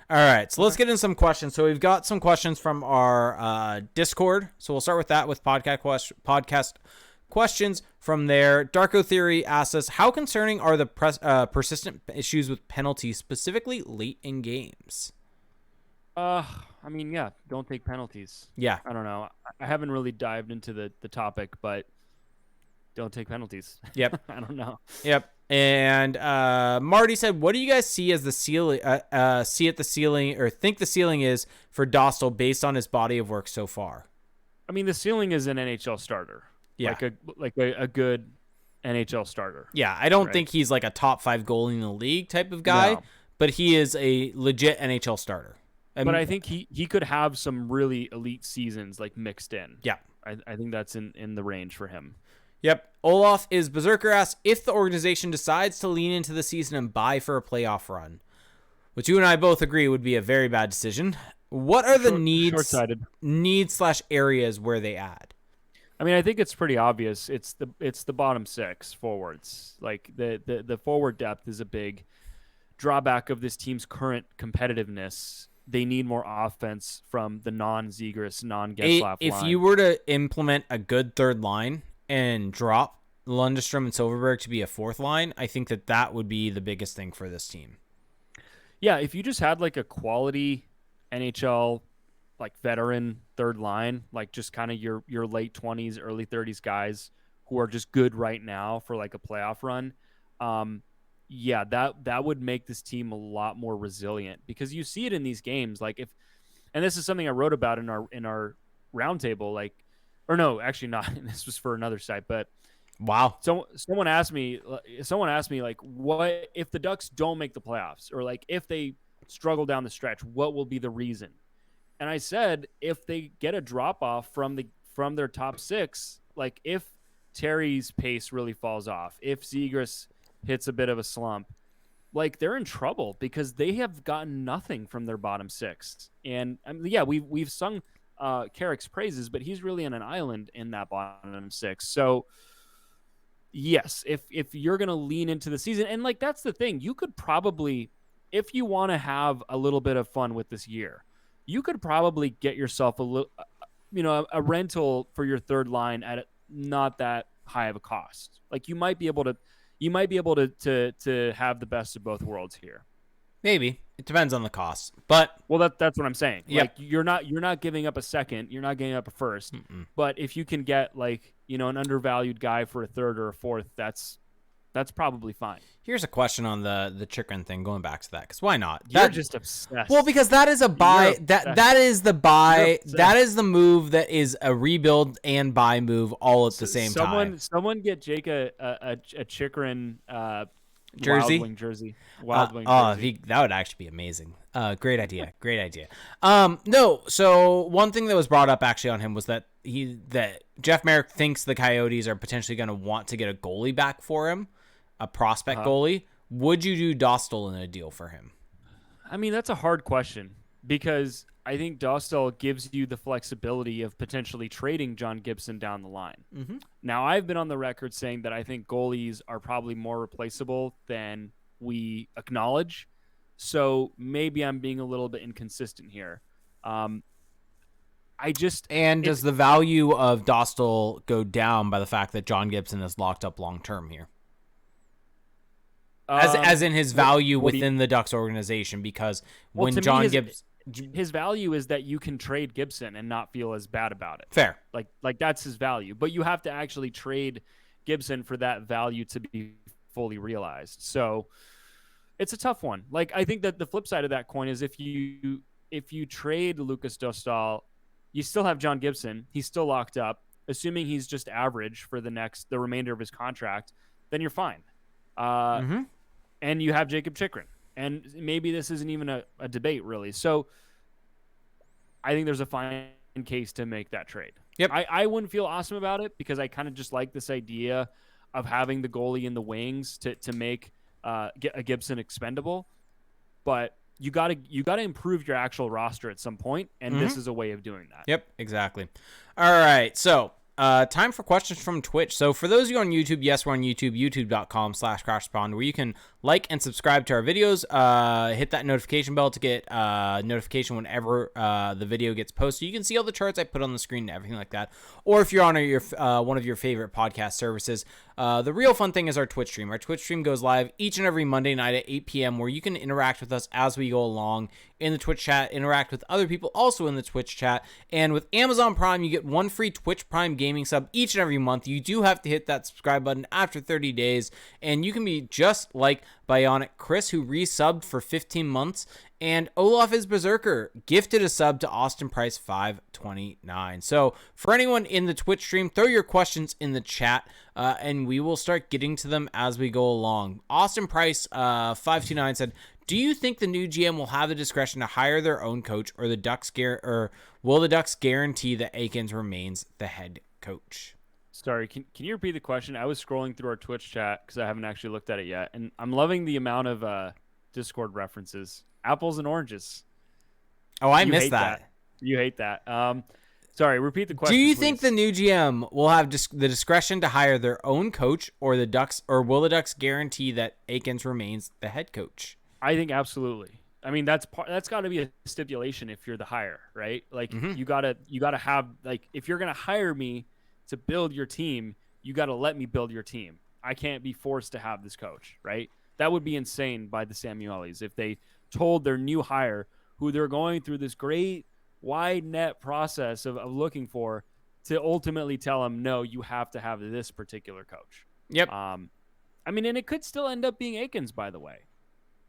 S2: All right, so let's get into some questions. So we've got some questions from our Discord. So we'll start with that with podcast questions from there. Darko Theory asks us, how concerning are the persistent issues with penalties, specifically late in games?
S1: I mean, yeah, don't take penalties.
S2: Yeah.
S1: I don't know. I haven't really dived into the topic, but don't take penalties.
S2: Yep.
S1: I don't know.
S2: Yep. And Marty said, what do you guys see as the ceiling, think the ceiling is for Dostal based on his body of work so far?
S1: I mean, the ceiling is an NHL starter.
S2: Yeah.
S1: Like a good NHL starter.
S2: Yeah. I don't think he's like a top 5 goalie in the league type of guy, but he is a legit NHL starter.
S1: But I think he could have some really elite seasons like mixed in.
S2: Yeah.
S1: I think that's in the range for him.
S2: Yep. Olaf is Berserker asks, if the organization decides to lean into the season and buy for a playoff run, which you and I both agree would be a very bad decision, what are the needs/areas where they add?
S1: I mean, I think it's pretty obvious. It's the bottom 6 forwards. Like the forward depth is a big drawback of this team's current competitiveness. They need more offense from the non-Zegras, non-Getzlaf line.
S2: If you were to implement a good third line and drop Lundestrom and Silverberg to be a fourth line, I think that would be the biggest thing for this team.
S1: Yeah, if you just had like a quality NHL like veteran third line, like just kind of your late 20s, early 30s guys who are just good right now for like a playoff run, that would make this team a lot more resilient, because you see it in these games. Like and this is something I wrote about in our roundtable, like, or no, actually not. This was for another site, but
S2: wow.
S1: So someone asked me like, what if the Ducks don't make the playoffs, or like if they struggle down the stretch, what will be the reason? And I said, if they get a drop off from their top 6, like if Terry's pace really falls off, if Zegras hits a bit of a slump, like they're in trouble, because they have gotten nothing from their bottom 6. And we've sung Carrick's praises, but he's really on an island in that bottom 6. So yes, if you're going to lean into the season, and like that's the thing, you could probably, if you want to have a little bit of fun with this year, you could probably get yourself a rental for your third line at not that high of a cost. Like you might be able to have the best of both worlds here. Maybe
S2: it depends on the cost, but
S1: that's what I'm saying. Yep. Like you're not giving up a second, you're not giving up a first. But if you can get like an undervalued guy for a third or a fourth, that's probably fine.
S2: Here's a question on the Chychrun thing. Going back to that, because why not?
S1: You're just obsessed.
S2: Well, because that is a buy. That is the buy. That is the move. That is a rebuild and buy move all at the same time.
S1: Someone get Jake a Chychrun
S2: jersey.
S1: Wild Wing jersey. Jersey.
S2: That would actually be amazing. Great idea. Great idea. No. So one thing that was brought up actually on him was that Jeff Merrick thinks the Coyotes are potentially going to want to get a goalie back for him. A prospect goalie. Would you do Dostal in a deal for him?
S1: I mean, that's a hard question, because I think Dostal gives you the flexibility of potentially trading John Gibson down the line.
S2: Mm-hmm.
S1: Now, I've been on the record saying that I think goalies are probably more replaceable than we acknowledge. So maybe I'm being a little bit inconsistent here.
S2: And does the value of Dostal go down by the fact that John Gibson is locked up long term here? As in his value within the Ducks organization, because when John Gibson,
S1: his value is that you can trade Gibson and not feel as bad about it.
S2: Fair.
S1: Like that's his value, but you have to actually trade Gibson for that value to be fully realized. So it's a tough one. Like, I think that the flip side of that coin is if you trade Lukas Dostal, you still have John Gibson. He's still locked up. Assuming he's just average for the remainder of his contract, then you're fine. And you have Jakob Chychrun. And maybe this isn't even a debate, really. So I think there's a fine case to make that trade.
S2: Yep.
S1: I wouldn't feel awesome about it because I kind of just like this idea of having the goalie in the wings to make get a Gibson expendable. But you gotta improve your actual roster at some point, and this is a way of doing that.
S2: Yep, exactly. All right, so time for questions from Twitch. So for those of you on YouTube, yes, we're on YouTube, youtube.com/crashpond, where you can like and subscribe to our videos. Hit that notification bell to get notification whenever the video gets posted. You can see all the charts I put on the screen and everything like that. Or if you're on one of your favorite podcast services, the real fun thing is our Twitch stream. Our Twitch stream goes live each and every Monday night at 8 p.m. where you can interact with us as we go along in the Twitch chat, interact with other people also in the Twitch chat. And with Amazon Prime, you get one free Twitch Prime gaming sub each and every month. You do have to hit that subscribe button after 30 days, and you can be just like Bionic Chris, who resubbed for 15 months, and Olaf is Berserker gifted a sub to Austin Price 529. So for anyone in the Twitch stream, throw your questions in the chat, and we will start getting to them as we go along. Austin Price 529 said, do you think the new GM will have the discretion to hire their own coach, or will the Ducks guarantee that Eakins remains the head coach?
S1: Sorry, can you repeat the question? I was scrolling through our Twitch chat because I haven't actually looked at it yet, and I'm loving the amount of Discord references. Apples and oranges.
S2: Oh, I missed that.
S1: You hate that. Sorry, repeat the question.
S2: Do you
S1: please.
S2: think the new GM will have the discretion to hire their own coach, or will the Ducks guarantee that Eakins remains the head coach?
S1: I think absolutely. I mean, that's got to be a stipulation if you're the hire, right? Like you gotta have, like, if you're gonna hire me to build your team, you got to let me build your team. I can't be forced to have this coach, right? That would be insane by the Samuelis if they told their new hire, who they're going through this great wide net process of looking for, to ultimately tell them, no, you have to have this particular coach.
S2: Yep.
S1: I mean, and it could still end up being Eakins, by the way.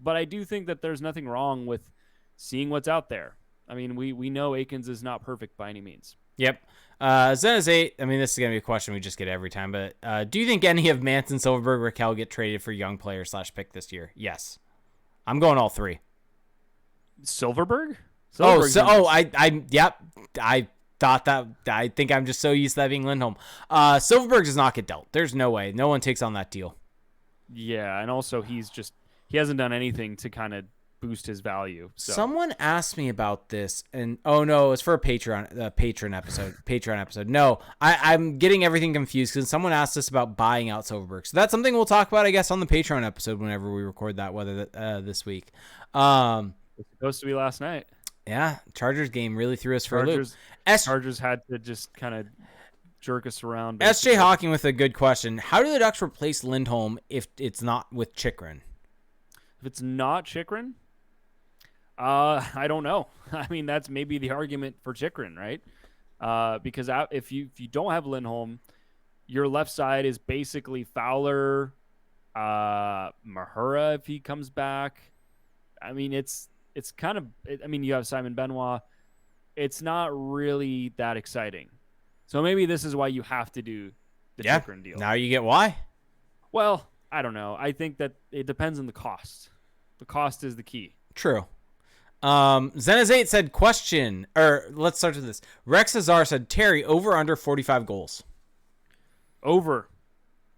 S1: But I do think that there's nothing wrong with seeing what's out there. I mean, we know Eakins is not perfect by any means.
S2: Yep. Zenaz8, I mean, this is going to be a question we just get every time, but do you think any of Manson, Silverberg, Raquel get traded for young player / pick this year? Yes. I'm going all three.
S1: Silverberg?
S2: Yep. I thought that. I think I'm just so used to that being Lindholm. Silverberg does not get dealt. There's no way. No one takes on that deal.
S1: Yeah, and also he hasn't done anything to kind of boost his value. So.
S2: Someone asked me about this, and oh no, it's for a Patreon episode. No, I'm getting everything confused because someone asked us about buying out Silverberg. So that's something we'll talk about, I guess, on the Patreon episode whenever we record that, whether this week.
S1: It's supposed to be last night.
S2: Yeah, Chargers game really threw us for a loop.
S1: Chargers had to just kind of jerk us around.
S2: SJ Hawking with a good question. How do the Ducks replace Lindholm if it's not with Chychrun?
S1: If it's not Chychrun, I don't know. I mean, that's maybe the argument for Chychrun, right? Because if you don't have Lindholm, your left side is basically Fowler, Mahura if he comes back. I mean, it's kind of. I mean, you have Simon Benoit. It's not really that exciting. So maybe this is why you have to do the Chychrun deal.
S2: Now you get why.
S1: Well, I don't know. I think that it depends on the cost. The cost is the key.
S2: True. Zenaz8 said let's start with this. Rex Azar said, Terry, over under 45 goals.
S1: Over.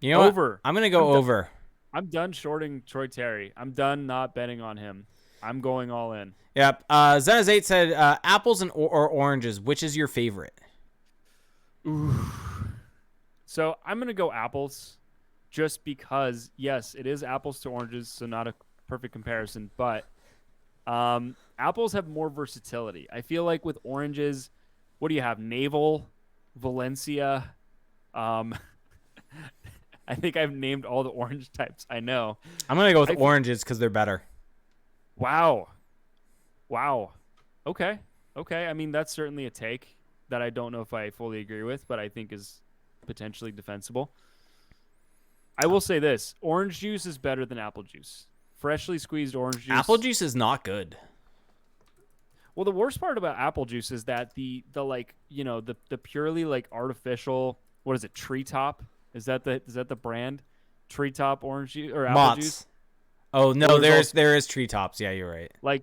S2: You know over. What? I'm going to go over.
S1: I'm done shorting Troy Terry. I'm done not betting on him. I'm going all in.
S2: Yep. Zenaz8 said, apples or oranges, which is your favorite?
S1: Ooh. So I'm going to go apples just because, yes, it is apples to oranges, so not a perfect comparison, but apples have more versatility. I feel like with oranges, What do you have? Naval, Valencia. Um, I think I've named all the orange types. I know.
S2: I'm gonna go with
S1: I
S2: oranges because they're better.
S1: Wow. Wow. Okay. Okay. I mean, that's certainly a take that I don't know if I fully agree with, but I think is potentially defensible. I will say this: orange juice is better than apple juice. Freshly squeezed orange juice.
S2: Apple juice is not good.
S1: Well, the worst part about apple juice is that the like, the purely like artificial, what is it, treetop? Is that the brand? Treetop orange juice or apple
S2: Mott's.
S1: juice?
S2: Oh no,
S1: Well,
S2: there is treetops. Yeah, you're right.
S1: like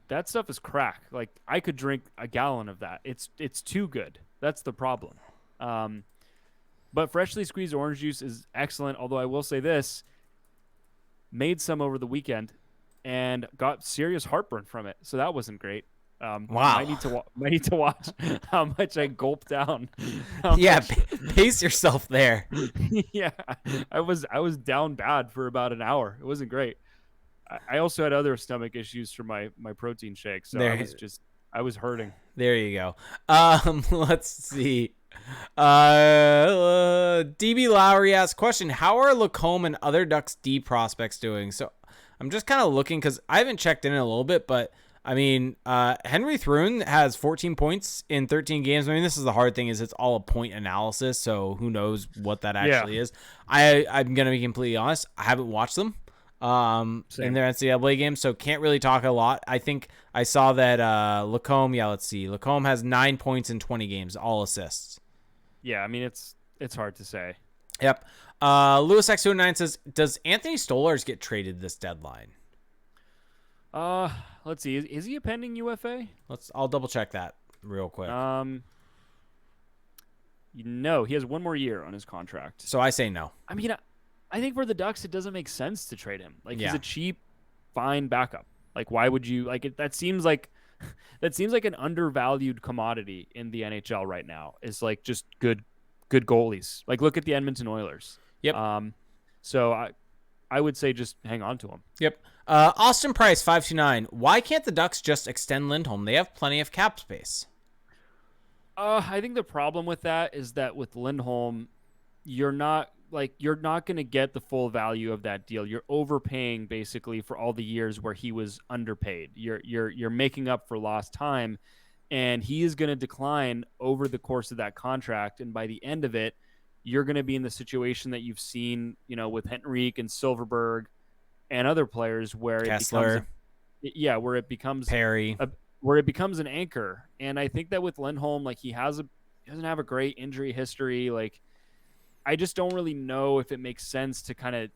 S1: that stuff is crack. Like I could drink a gallon of that. It's too good. That's the problem. But freshly squeezed orange juice is excellent. Although I will say this, made some over the weekend and got serious heartburn from it. So that wasn't great.
S2: Wow.
S1: Might need to watch how much I gulp down.
S2: Yeah, pace yourself there.
S1: Yeah, I was down bad for about an hour. It wasn't great. I also had other stomach issues from my protein shake, so I was hurting.
S2: There you go. Let's see. DB Lowry asks question: how are Lacombe and other Ducks D prospects doing? So I'm just kind of looking because I haven't checked in a little bit, but I mean, Henry Thrun has 14 points in 13 games. I mean, this is the hard thing is it's all a point analysis, so who knows what that actually is. I'm gonna be completely honest. I haven't watched them in their NCAA games, so can't really talk a lot. I think I saw that Lacombe. Yeah, let's see. Lacombe has 9 points in 20 games, all assists.
S1: Yeah, I mean it's hard to say.
S2: Yep. Lewis X29 says, does Anthony Stolarz get traded this deadline?
S1: Let's see. Is he a pending UFA?
S2: I'll double check that real quick.
S1: No, he has one more year on his contract.
S2: So I say no.
S1: I mean, I think for the Ducks, it doesn't make sense to trade him. Like he's a cheap, fine backup. Like why would you like it? That seems like an undervalued commodity in the NHL right now. Is like just good goalies. Like look at the Edmonton Oilers.
S2: Yep.
S1: So I would say just hang on to him.
S2: Yep. Austin Price 529. Why can't the Ducks just extend Lindholm? They have plenty of cap space.
S1: I think the problem with that is that with Lindholm, you're not going to get the full value of that deal. You're overpaying basically for all the years where he was underpaid. You're making up for lost time, and he is going to decline over the course of that contract. And by the end of it, you're going to be in the situation that you've seen, with Henrique and Silverberg and other players where
S2: Kessler.
S1: where it becomes
S2: Perry,
S1: where it becomes an anchor. And I think that with Lindholm, like he doesn't have a great injury history. Like I just don't really know if it makes sense to kind of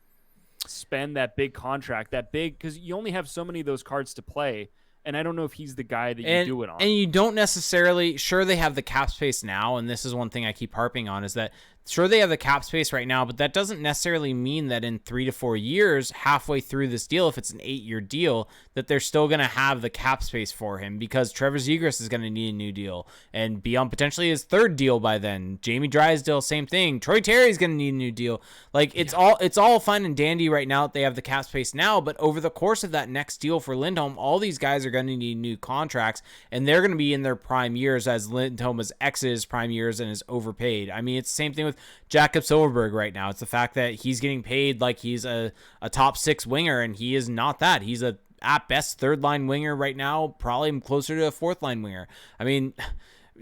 S1: spend that big contract, because you only have so many of those cards to play. And I don't know if he's the guy that you do it on.
S2: And you don't necessarily, sure, they have the cap space now. And this is one thing I keep harping on is that, sure, they have the cap space right now, but that doesn't necessarily mean that in 3 to 4 years, halfway through this deal, if it's an 8-year deal, that they're still going to have the cap space for him because Trevor Zegras is going to need a new deal and be on potentially his 3rd deal by then. Jamie Drysdale, same thing. Troy Terry's going to need a new deal. Like it's all fine and dandy right now that they have the cap space now, but over the course of that next deal for Lindholm, all these guys are going to need new contracts and they're going to be in their prime years as Lindholm is X's prime years and is overpaid. I mean, it's the same thing with Jakob Silverberg right now. It's the fact that he's getting paid like he's a top 6 winger, and he is not that. He's a at best 3rd line winger right now, probably closer to a 4th line winger. I mean,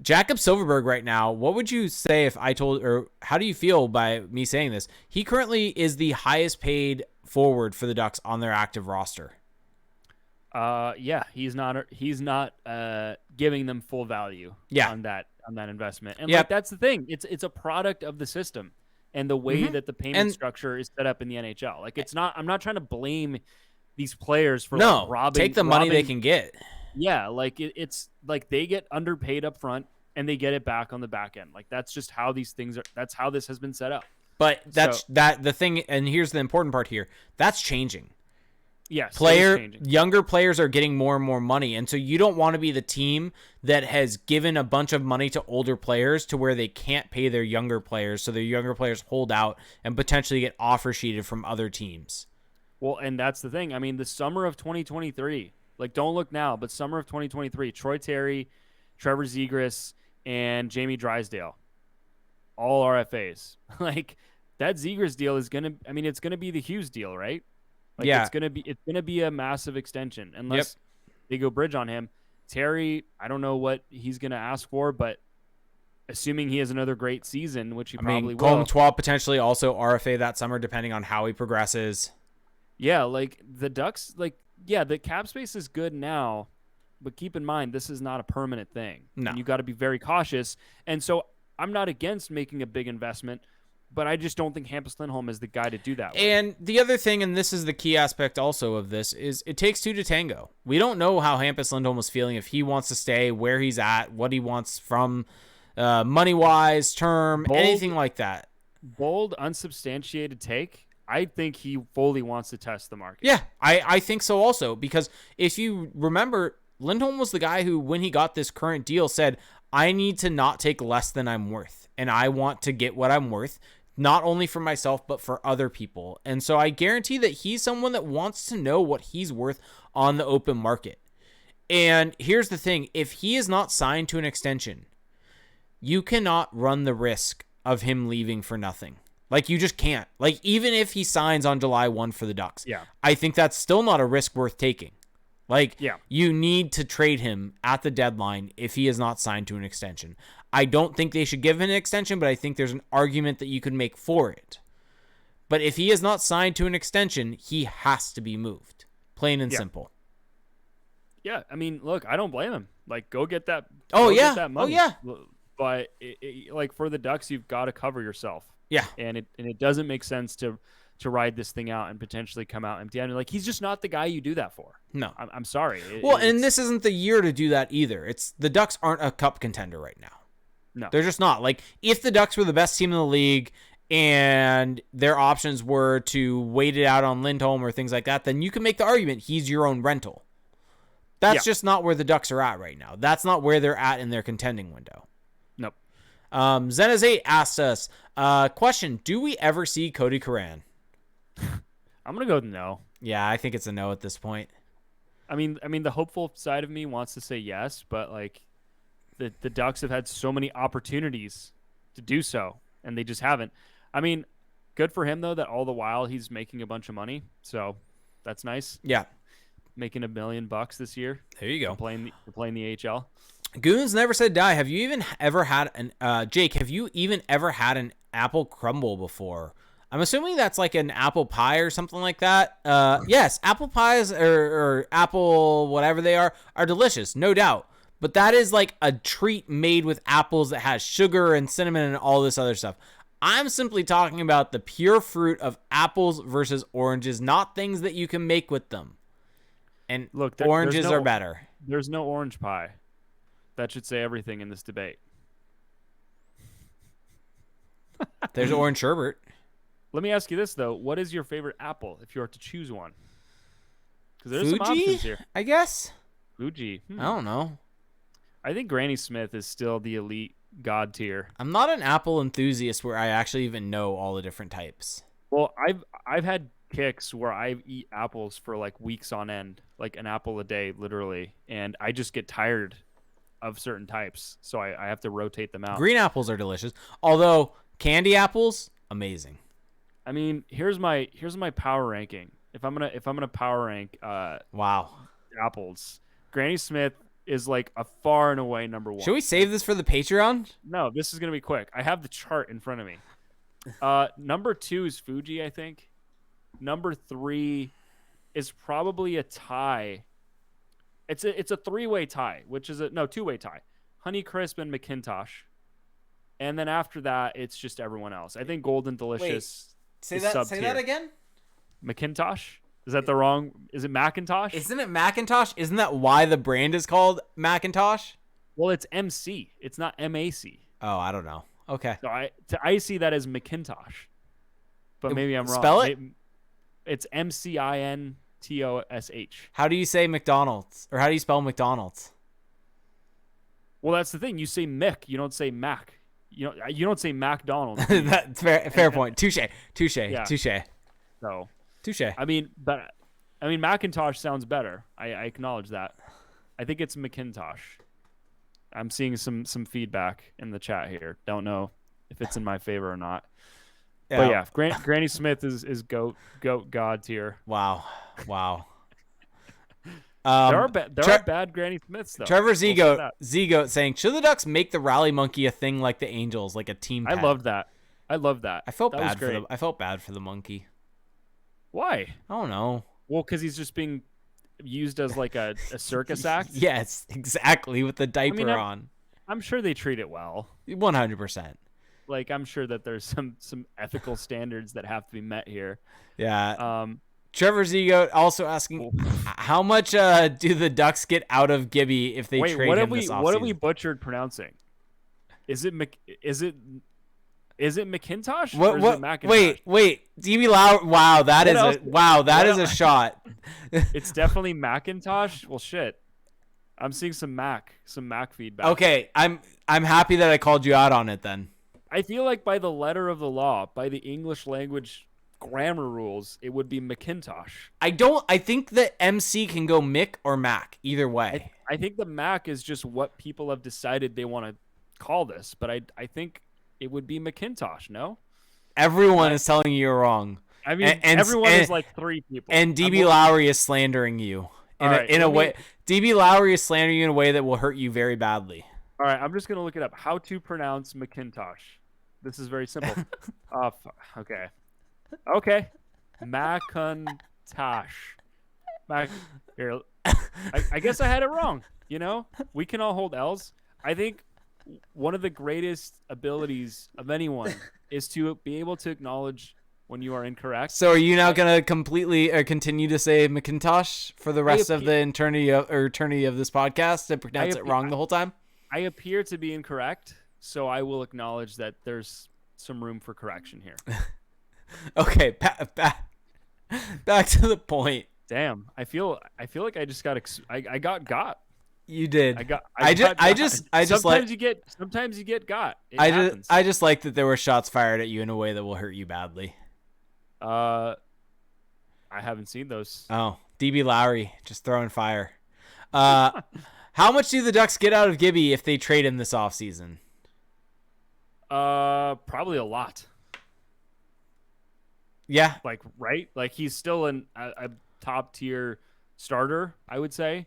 S2: Jakob Silverberg right now, what would you say if I told, or how do you feel by me saying this? He currently is the highest paid forward for the Ducks on their active roster.
S1: Yeah, he's not giving them full value on that investment. And like that's the thing. It's a product of the system and the way that the payment structure is set up in the NHL. Like I'm not trying to blame these players for robbing.
S2: Take the money they can get.
S1: Yeah, like it's like they get underpaid up front and they get it back on the back end. Like that's just how these things are. That's how this has been set up.
S2: But the thing, and here's the important part here. That's changing.
S1: Yes,
S2: younger players are getting more and more money, and so you don't want to be the team that has given a bunch of money to older players to where they can't pay their younger players, so their younger players hold out and potentially get offer sheeted from other teams.
S1: Well, and that's the thing. I mean, the summer of 2023, like don't look now, but summer of 2023, Troy Terry, Trevor Zegras, and Jamie Drysdale, all RFAs. Like that Zegras deal is gonna. I mean, it's gonna be the Hughes deal, right? Like
S2: Yeah.
S1: it's gonna be a massive extension
S2: Yep.
S1: unless they go bridge on him. Terry, I don't know what he's gonna ask for, but assuming he has another great season, which he probably will.
S2: Comtois potentially also RFA that summer, depending on how he progresses.
S1: Yeah, like the Ducks, like the cap space is good now, but keep in mind this is not a permanent thing.
S2: No.
S1: And you got to be very cautious. And so I'm not against making a big investment, but I just don't think Hampus Lindholm is the guy to do that with.
S2: And the other thing, and this is the key aspect also of this, is it takes two to tango. We don't know how Hampus Lindholm was feeling, if he wants to stay, where he's at, what he wants from money-wise, term, anything like that.
S1: Bold, unsubstantiated take. I think he fully wants to test the market.
S2: Yeah, I think so also, because if you remember, Lindholm was the guy who, when he got this current deal, said, I need to not take less than I'm worth, and I want to get what I'm worth, not only for myself, but for other people. And so I guarantee that he's someone that wants to know what he's worth on the open market. And here's the thing, if he is not signed to an extension, you cannot run the risk of him leaving for nothing. Like, you just can't. Like, even if he signs on July 1 for the Ducks, I think that's still not a risk worth taking. Like, you need to trade him at the deadline if he is not signed to an extension. I don't think they should give him an extension, but I think there's an argument that you could make for it. But if he is not signed to an extension, he has to be moved. Plain and simple.
S1: Yeah, I mean, look, I don't blame him. Like, go get that.
S2: Get
S1: that money. But like for the Ducks, you've got to cover yourself.
S2: Yeah,
S1: and it doesn't make sense to ride this thing out and potentially come out empty-handed. Like, he's just not the guy you do that for.
S2: No,
S1: I'm sorry.
S2: And this isn't the year to do that either. It's the Ducks aren't a cup contender right now.
S1: No,
S2: they're just not. Like, if the Ducks were the best team in the league and their options were to wait it out on Lindholm or things like that, then you can make the argument he's your own rental. That's just not where the Ducks are at right now. That's not where they're at in their contending window.
S1: Nope.
S2: Zenas8 asked us, question, do we ever see Cody Curran?
S1: I'm going to go with no.
S2: Yeah, I think it's a no at this point.
S1: I mean, the hopeful side of me wants to say yes, but like the Ducks have had so many opportunities to do so, and they just haven't. I mean, good for him, though, that all the while he's making a bunch of money. So that's nice.
S2: Yeah.
S1: Making $1 million this year.
S2: There you go.
S1: Playing the AHL.
S2: Goons never said die. Have you even ever had Jake, have you even ever had an apple crumble before? I'm assuming that's like an apple pie or something like that. Yes, apple pies or apple whatever they are delicious, no doubt. But that is like a treat made with apples that has sugar and cinnamon and all this other stuff. I'm simply talking about the pure fruit of apples versus oranges, not things that you can make with them. And look, oranges are better.
S1: There's no orange pie. That should say everything in this debate.
S2: There's orange sherbet.
S1: Let me ask you this, though. What is your favorite apple if you were to choose one? Because there's some options here.
S2: I guess.
S1: Fuji.
S2: I don't know.
S1: I think Granny Smith is still the elite god tier.
S2: I'm not an apple enthusiast where I actually even know all the different types.
S1: Well, I've had kicks where I eat apples for like weeks on end, like an apple a day, literally, and I just get tired of certain types, so I have to rotate them out.
S2: Green apples are delicious, although candy apples, amazing.
S1: I mean, here's my power ranking. If I'm gonna power rank, apples, Granny Smith is like a far and away number one.
S2: Should we save this for the Patreon?
S1: No, this is gonna be quick. I have the chart in front of me. Number 2 is Fuji, I think. Number 3 is probably a tie. It's a 3-way tie, which is a two-way tie. Honeycrisp and McIntosh. And then after that, it's just everyone else. I think Golden Delicious.
S2: Say that again?
S1: McIntosh? Is that the wrong? Is it Macintosh?
S2: Isn't it Macintosh? Isn't that why the brand is called Macintosh?
S1: Well, it's MC. It's not MAC.
S2: Oh, I don't know. Okay.
S1: So I see that as McIntosh. But maybe I'm wrong.
S2: Spell it?
S1: It's MCINTOSH.
S2: How do you say McDonald's? Or how do you spell McDonald's?
S1: Well, that's the thing. You say Mick. You don't say Mac. You don't say McDonald's.
S2: That's fair point. Touche.
S1: Yeah.
S2: Touche.
S1: So,
S2: touche.
S1: I mean, Macintosh sounds better. I acknowledge that. I think it's McIntosh. I'm seeing some feedback in the chat here. Don't know if it's in my favor or not.
S2: Yeah.
S1: But yeah, Granny Smith is goat god tier.
S2: Wow.
S1: There are bad Granny Smiths though.
S2: Trevor Zigoat saying, should the Ducks make the rally monkey a thing like the Angels, like a team pet?
S1: I loved that. I felt
S2: bad for them. I felt bad for the monkey.
S1: Why?
S2: I don't know.
S1: Well, because he's just being used as like a circus act.
S2: Yes, exactly, with the diaper on.
S1: I'm sure they treat it well.
S2: 100%.
S1: Like, I'm sure that there's some ethical standards that have to be met here.
S2: Yeah. Trevor Zigoat also asking, how much do the Ducks get out of Gibby if they trade him this offseason?
S1: What have we butchered pronouncing? Is it McIntosh?
S2: What?
S1: Or is it McIntosh?
S2: Wait. DB Lowry. Wow, that is a shot.
S1: It's definitely Macintosh. Well, shit. I'm seeing some Mac feedback.
S2: Okay, I'm happy that I called you out on it then.
S1: I feel like by the letter of the law, by the English language grammar rules, it would be McIntosh.
S2: I think that MC can go Mick or Mac either way.
S1: I think the Mac is just what people have decided they want to call this, but I think it would be McIntosh. No,
S2: everyone is telling you you're wrong.
S1: I mean, everyone is like three people.
S2: And DB Lowry is slandering you in a way. DB Lowry is slandering you in a way that will hurt you very badly.
S1: All right, I'm just gonna look it up. How to pronounce McIntosh? This is very simple. Okay. Macintosh. Here. I guess I had it wrong. You know, we can all hold L's. I think one of the greatest abilities of anyone is to be able to acknowledge when you are incorrect.
S2: So are you now going to completely continue to say McIntosh for the rest of the eternity of this podcast and pronounce it wrong the whole time?
S1: I appear to be incorrect, so I will acknowledge that there's some room for correction here.
S2: Okay, back to the point.
S1: Damn, I feel like I just got I got.
S2: You did.
S1: I just sometimes
S2: like
S1: you get got.
S2: I just like that there were shots fired at you in a way that will hurt you badly.
S1: I haven't seen those.
S2: Oh, DB Lowry just throwing fire. How much do the Ducks get out of Gibby if they trade him this offseason?
S1: Probably a lot.
S2: Yeah.
S1: Right? Like he's still a top tier starter, I would say.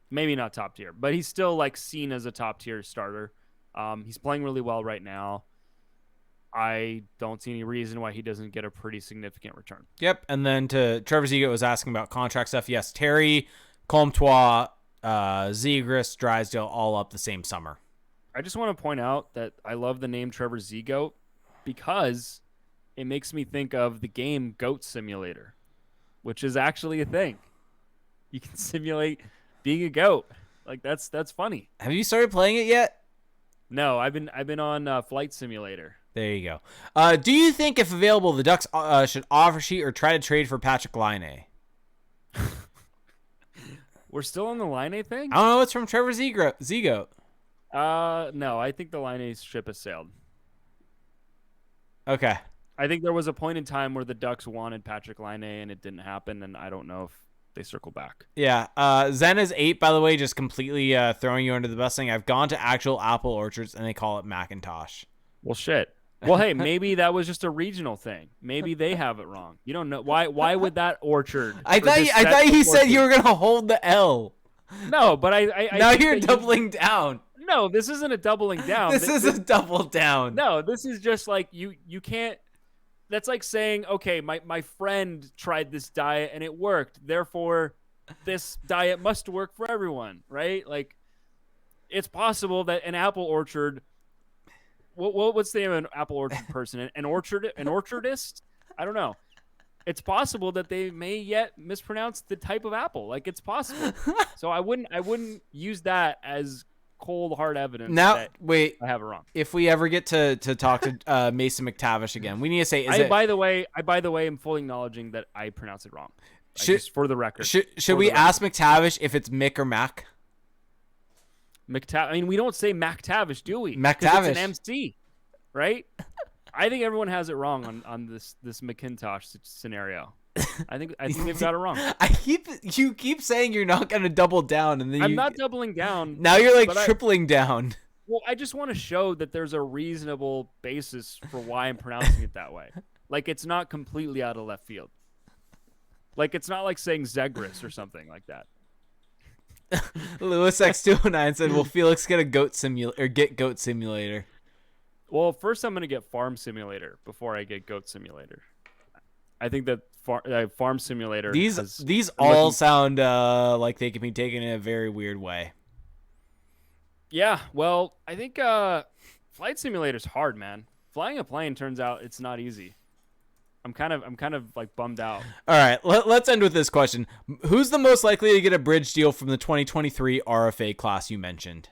S1: Maybe not top tier, but he's still like seen as a top tier starter. He's playing really well right now. I don't see any reason why he doesn't get a pretty significant return.
S2: Yep. And then to Trevor Ziegler was asking about contract stuff. Yes, Terry, Comtois, Zegras, Drysdale, all up the same summer.
S1: I just want to point out that I love the name Trevor Ziegler because it makes me think of the game Goat Simulator, which is actually a thing. You can simulate being a goat. Like that's funny.
S2: Have you started playing it yet?
S1: No, I've been on Flight Simulator.
S2: There you go. Do you think, if available, the Ducks should offer sheet or try to trade for Patrick Laine?
S1: We're still on the Laine thing?
S2: I don't know. It's from Trevor Zigoat.
S1: No, I think the Laine ship has sailed.
S2: Okay.
S1: I think there was a point in time where the Ducks wanted Patrick Laine and it didn't happen, and I don't know if they circle back.
S2: Yeah. Zen is 8, by the way, just completely throwing you under the bus thing. I've gone to actual apple orchards, and they call it Macintosh.
S1: Well, shit. Well, hey, maybe that was just a regional thing. Maybe they have it wrong. You don't know. Why would that orchard?
S2: I thought you said you were going to hold the L.
S1: No, but I
S2: now you're doubling down.
S1: No, this isn't a doubling down.
S2: This is a double down.
S1: No, this is just like you can't. That's like saying, okay, my friend tried this diet and it worked. Therefore, this diet must work for everyone, right? Like, it's possible that an apple orchard. What's the name of an apple orchard person? An orchardist? I don't know. It's possible that they may yet mispronounce the type of apple. Like, it's possible. So I wouldn't use that as cold hard evidence.
S2: Now, wait,
S1: I have it wrong.
S2: If we ever get to talk to Mason McTavish again, we need to say.
S1: By the way, I'm fully acknowledging that I pronounce it wrong. Just for the record.
S2: Should we ask McTavish if it's Mick or Mac?
S1: I mean, we don't say McTavish, do we?
S2: McTavish.
S1: It's an MC, right? I think everyone has it wrong on this McIntosh scenario. I think they've got it wrong.
S2: You keep saying you're not going to double down, and then
S1: I'm not doubling down.
S2: Now you're like tripling down.
S1: Well, I just want to show that there's a reasonable basis for why I'm pronouncing it that way. Like, it's not completely out of left field. Like, it's not like saying Zegras or something like that.
S2: Lewis X209 said, "Will Felix get a goat simulator?"
S1: Well, first I'm gonna get Farm Simulator before I get Goat Simulator. I think that Farm Simulator.
S2: These all sound like they can be taken in a very weird way.
S1: Yeah, well, I think Flight Simulator's hard, man. Flying a plane turns out it's not easy. I'm kind of like bummed out.
S2: All right, let's end with this question. Who's the most likely to get a bridge deal from the 2023 RFA class you mentioned?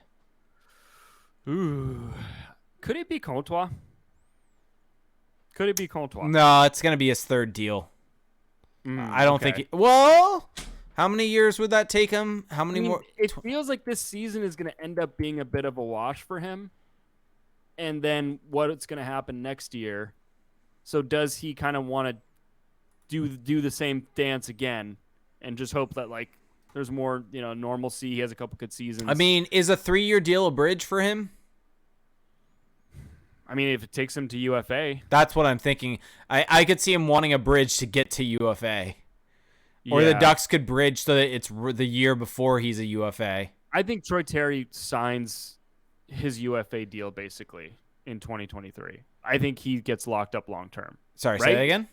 S1: Ooh. Could it be Comtois?
S2: No, it's going to be his third deal. I don't think well, how many years would that take him? How many more?
S1: It feels like this season is going to end up being a bit of a wash for him. And then what's going to happen next year? So does he kind of want to do the same dance again and just hope that like there's more, normalcy? He has a couple good seasons.
S2: I mean, is a 3-year deal a bridge for him?
S1: I mean, if it takes him to UFA.
S2: That's what I'm thinking. I could see him wanting a bridge to get to UFA. Or the Ducks could bridge so that it's the year before he's a UFA.
S1: I think Troy Terry signs his UFA deal basically in 2023. I think he gets locked up long term.
S2: Sorry, say that again?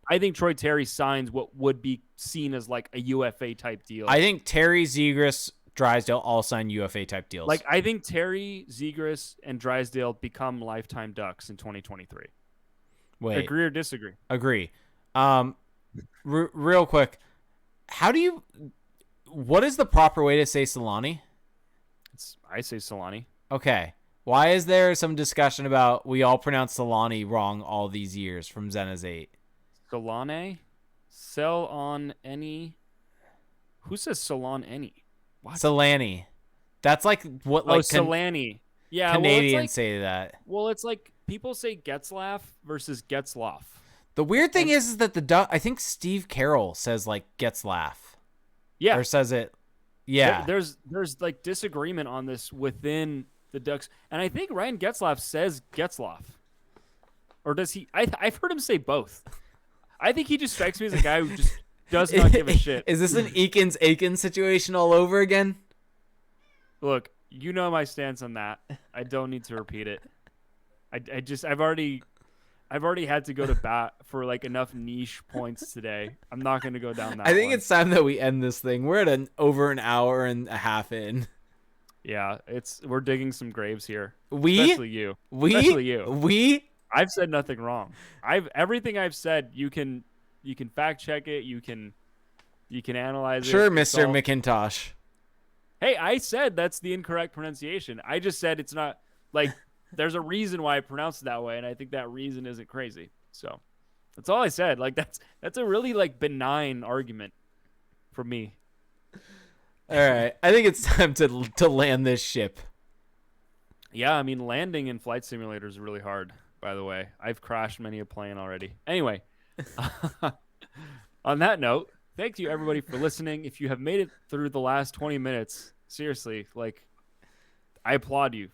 S1: I think Troy Terry signs what would be seen as like a UFA type deal.
S2: I think Terry, Zegras, Drysdale all sign UFA type deals.
S1: Like, I think Terry, Zegras, and Drysdale become lifetime Ducks in 2023.
S2: Wait.
S1: Agree or disagree?
S2: Agree. Real quick, what is the proper way to say Solani?
S1: I say Solani.
S2: Okay. Why is there some discussion about we all pronounce Solani wrong all these years from Zena's 8?
S1: Solane? Sell on any? Who says Solon any? What?
S2: Solani. That's like what like
S1: Solani. Yeah,
S2: Canadians say that.
S1: Well, it's like people say Getzlaff versus Getzlaff.
S2: The weird thing is that I think Steve Carroll says like Getzlaff.
S1: Yeah.
S2: Or says it. Yeah.
S1: There's like disagreement on this within the Ducks, and I think Ryan Getzlaff says Getzlaff, or does he? I've heard him say both. I think he just strikes me as a guy who just does not give a shit.
S2: Is this an Eakins-Aikens situation all over again?
S1: Look, you know my stance on that. I don't need to repeat it. I've already had to go to bat for like enough niche points today. I'm not going to go down that.
S2: I think it's time that we end this thing. We're at over an hour and a half in.
S1: Yeah, we're digging some graves here. Especially you. I've said nothing wrong. Everything I've said, you can fact check it. You can analyze it.
S2: Sure, Mr. McIntosh.
S1: Hey, I said that's the incorrect pronunciation. I just said it's not like there's a reason why I pronounced it that way, and I think that reason isn't crazy. So that's all I said. Like that's a really like benign argument for me.
S2: All right, I think it's time to land this ship.
S1: Yeah, I mean, landing in Flight Simulator is really hard, by the way. I've crashed many a plane already. Anyway, on that note, thank you, everybody, for listening. If you have made it through the last 20 minutes, seriously, like, I applaud you.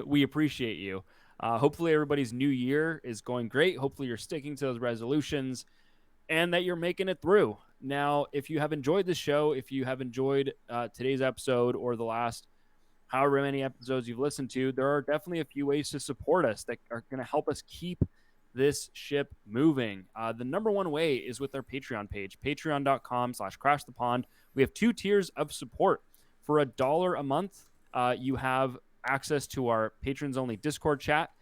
S1: We appreciate you. Hopefully, everybody's new year is going great. Hopefully, you're sticking to those resolutions and that you're making it through. Now, if you have enjoyed the show, if you have enjoyed today's episode or the last however many episodes you've listened to, there are definitely a few ways to support us that are going to help us keep this ship moving. The number one way is with our Patreon page, patreon.com/crashthepond. We have 2 tiers of support. For $1 a month, you have access to our patrons only Discord chat,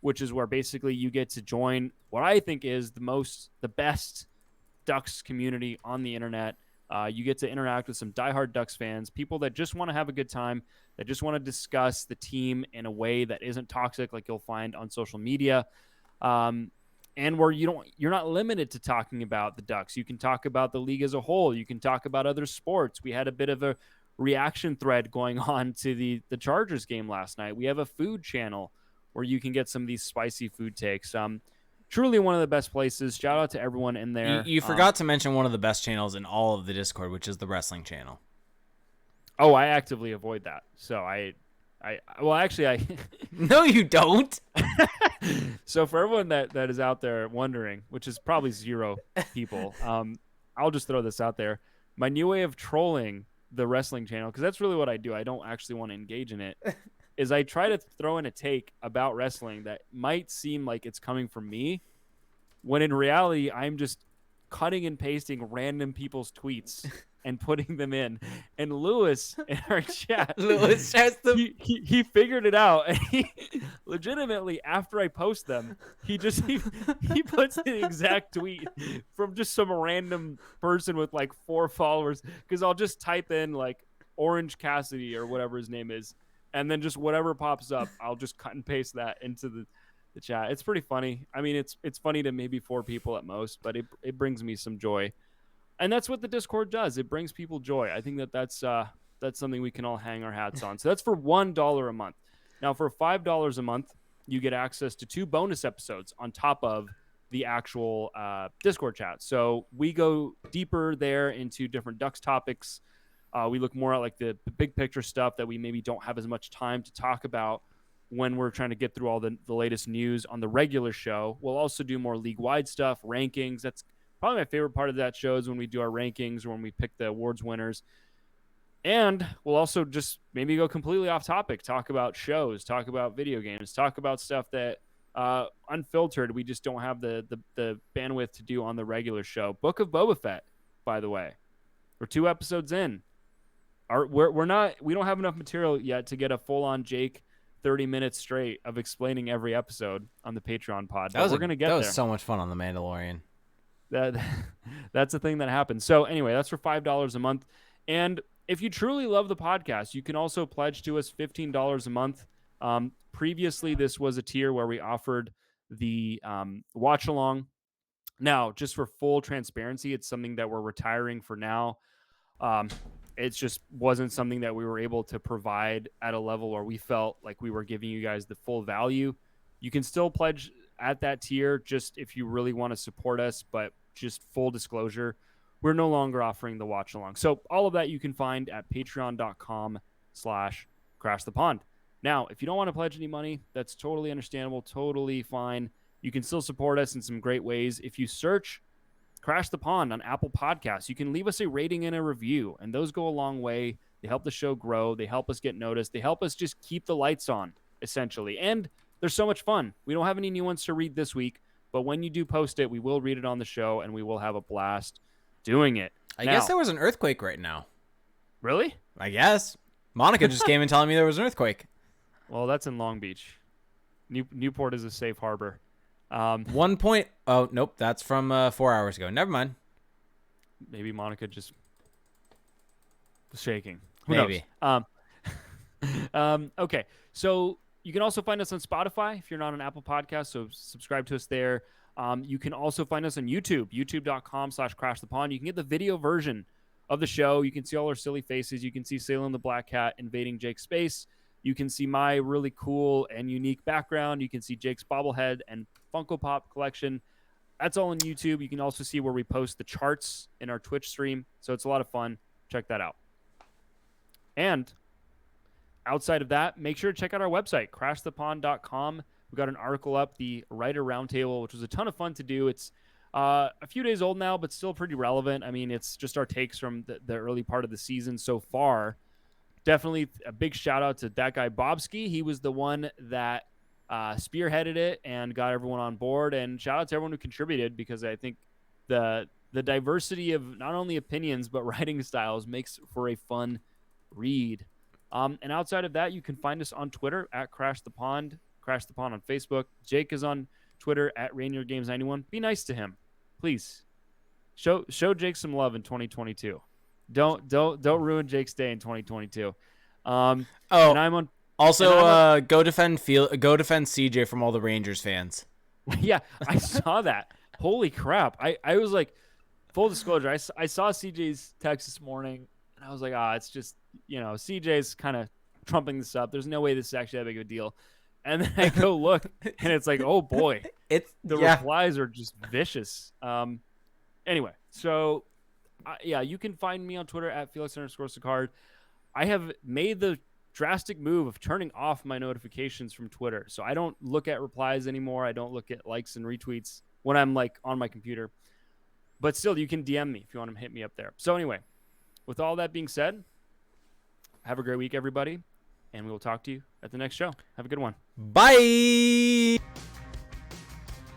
S1: which is where basically you get to join what I think is the best Ducks community on the internet. You get to interact with some diehard Ducks fans, people that just want to have a good time, that just want to discuss the team in a way that isn't toxic like you'll find on social media. And where you're not limited to talking about the Ducks. You can talk about the league as a whole. You can talk about other sports. We had a bit of a reaction thread going on to the Chargers game last night. We have a food channel where you can get some of these spicy food takes. truly one of the best places. Shout out to everyone in there.
S2: You forgot to mention one of the best channels in all of the Discord, which is the wrestling channel.
S1: Oh, I actively avoid that. So I
S2: No, you don't.
S1: So for everyone that is out there wondering, which is probably 0 people, I'll just throw this out there. My new way of trolling the wrestling channel, because that's really what I do. I don't actually want to engage in it. Is I try to throw in a take about wrestling that might seem like it's coming from me, when in reality I'm just cutting and pasting random people's tweets and putting them in. And Lewis in our chat,
S2: Lewis has
S1: he figured it out, and he legitimately, after I post them, he puts the exact tweet from just some random person with like 4 followers, because I'll just type in like Orange Cassidy or whatever his name is, and then just whatever pops up, I'll just cut and paste that into the chat. It's pretty funny. I mean, it's funny to maybe 4 people at most, but it brings me some joy. And that's what the Discord does. It brings people joy. I think that's something we can all hang our hats on. So that's for $1 a month. Now, for $5 a month, you get access to 2 bonus episodes on top of the actual Discord chat. So we go deeper there into different Ducks topics. We look more at like the big picture stuff that we maybe don't have as much time to talk about when we're trying to get through all the latest news on the regular show. We'll also do more league-wide stuff, rankings. That's probably my favorite part of that show, is when we do our rankings or when we pick the awards winners. And we'll also just maybe go completely off topic, talk about shows, talk about video games, talk about stuff that unfiltered we just don't have the bandwidth to do on the regular show. Book of Boba Fett, by the way. We're 2 episodes in. We don't have enough material yet to get a full-on Jake 30 minutes straight of explaining every episode on the Patreon pod. We're going to get there.
S2: That was so much fun on The Mandalorian.
S1: That's the thing that happens. So anyway, that's for $5 a month. And if you truly love the podcast, you can also pledge to us $15 a month. Previously, this was a tier where we offered the watch along. Now, just for full transparency, it's something that we're retiring for now. It just wasn't something that we were able to provide at a level where we felt like we were giving you guys the full value. You can still pledge at that tier just if you really want to support us, but just full disclosure, we're no longer offering the watch along. So all of that you can find at patreon.com/crashthepond. Now, if you don't want to pledge any money, that's totally understandable, totally fine. You can still support us in some great ways. If you search Crash the Pond on Apple Podcasts, you can leave us a rating and a review, and those go a long way. They help the show grow. They help us get noticed. They help us just keep the lights on, essentially. And they're so much fun. We don't have any new ones to read this week, but when you do post it, we will read it on the show, and we will have a blast doing it.
S2: I guess there was an earthquake right now.
S1: Really?
S2: I guess. Monica just came in telling me there was an earthquake.
S1: Well, that's in Long Beach. Newport is a safe harbor.
S2: 1 point. Oh, nope. That's from 4 hours ago. Never mind.
S1: Maybe Monica just was shaking. Who
S2: Maybe.
S1: knows? Okay. So you can also find us on Spotify if you're not on Apple Podcasts. So subscribe to us there. You can also find us on YouTube, youtube.com/crashthepond. You can get the video version of the show. You can see all our silly faces. You can see Salem the Black Cat invading Jake's space. You can see my really cool and unique background. You can see Jake's bobblehead and Funko Pop collection. That's all on YouTube. You can also see where we post the charts in our Twitch stream. So it's a lot of fun. Check that out. And outside of that, make sure to check out our website, crashthepond.com. We got an article up, the Writer Roundtable, which was a ton of fun to do. It's a few days old now, but still pretty relevant. I mean, it's just our takes from the early part of the season so far. Definitely a big shout out to that guy, Bobski. He was the one that spearheaded it and got everyone on board. And shout out to everyone who contributed, because I think the diversity of not only opinions but writing styles makes for a fun read. And outside of that, you can find us on Twitter at Crash the Pond on Facebook. Jake is on Twitter at RainierGames91. Be nice to him, please. Show Jake some love in 2022. Don't ruin Jake's day in 2022. And I'm on.
S2: Also, go defend CJ from all the Rangers fans.
S1: Yeah, I saw that. Holy crap! I was like, full disclosure, I saw CJ's text this morning, and I was like, it's just, CJ's kind of trumping this up. There's no way this is actually that big of a deal. And then I go look, and it's like, oh boy, The
S2: yeah.
S1: replies are just vicious. Anyway, so yeah, you can find me on Twitter at Felix_Sicard. I have made the drastic move of turning off my notifications from Twitter. So I don't look at replies anymore. I don't look at likes and retweets when I'm like on my computer. But still, you can DM me if you want to hit me up there. So anyway, with all that being said, have a great week, everybody. And we will talk to you at the next show. Have a good one.
S2: Bye.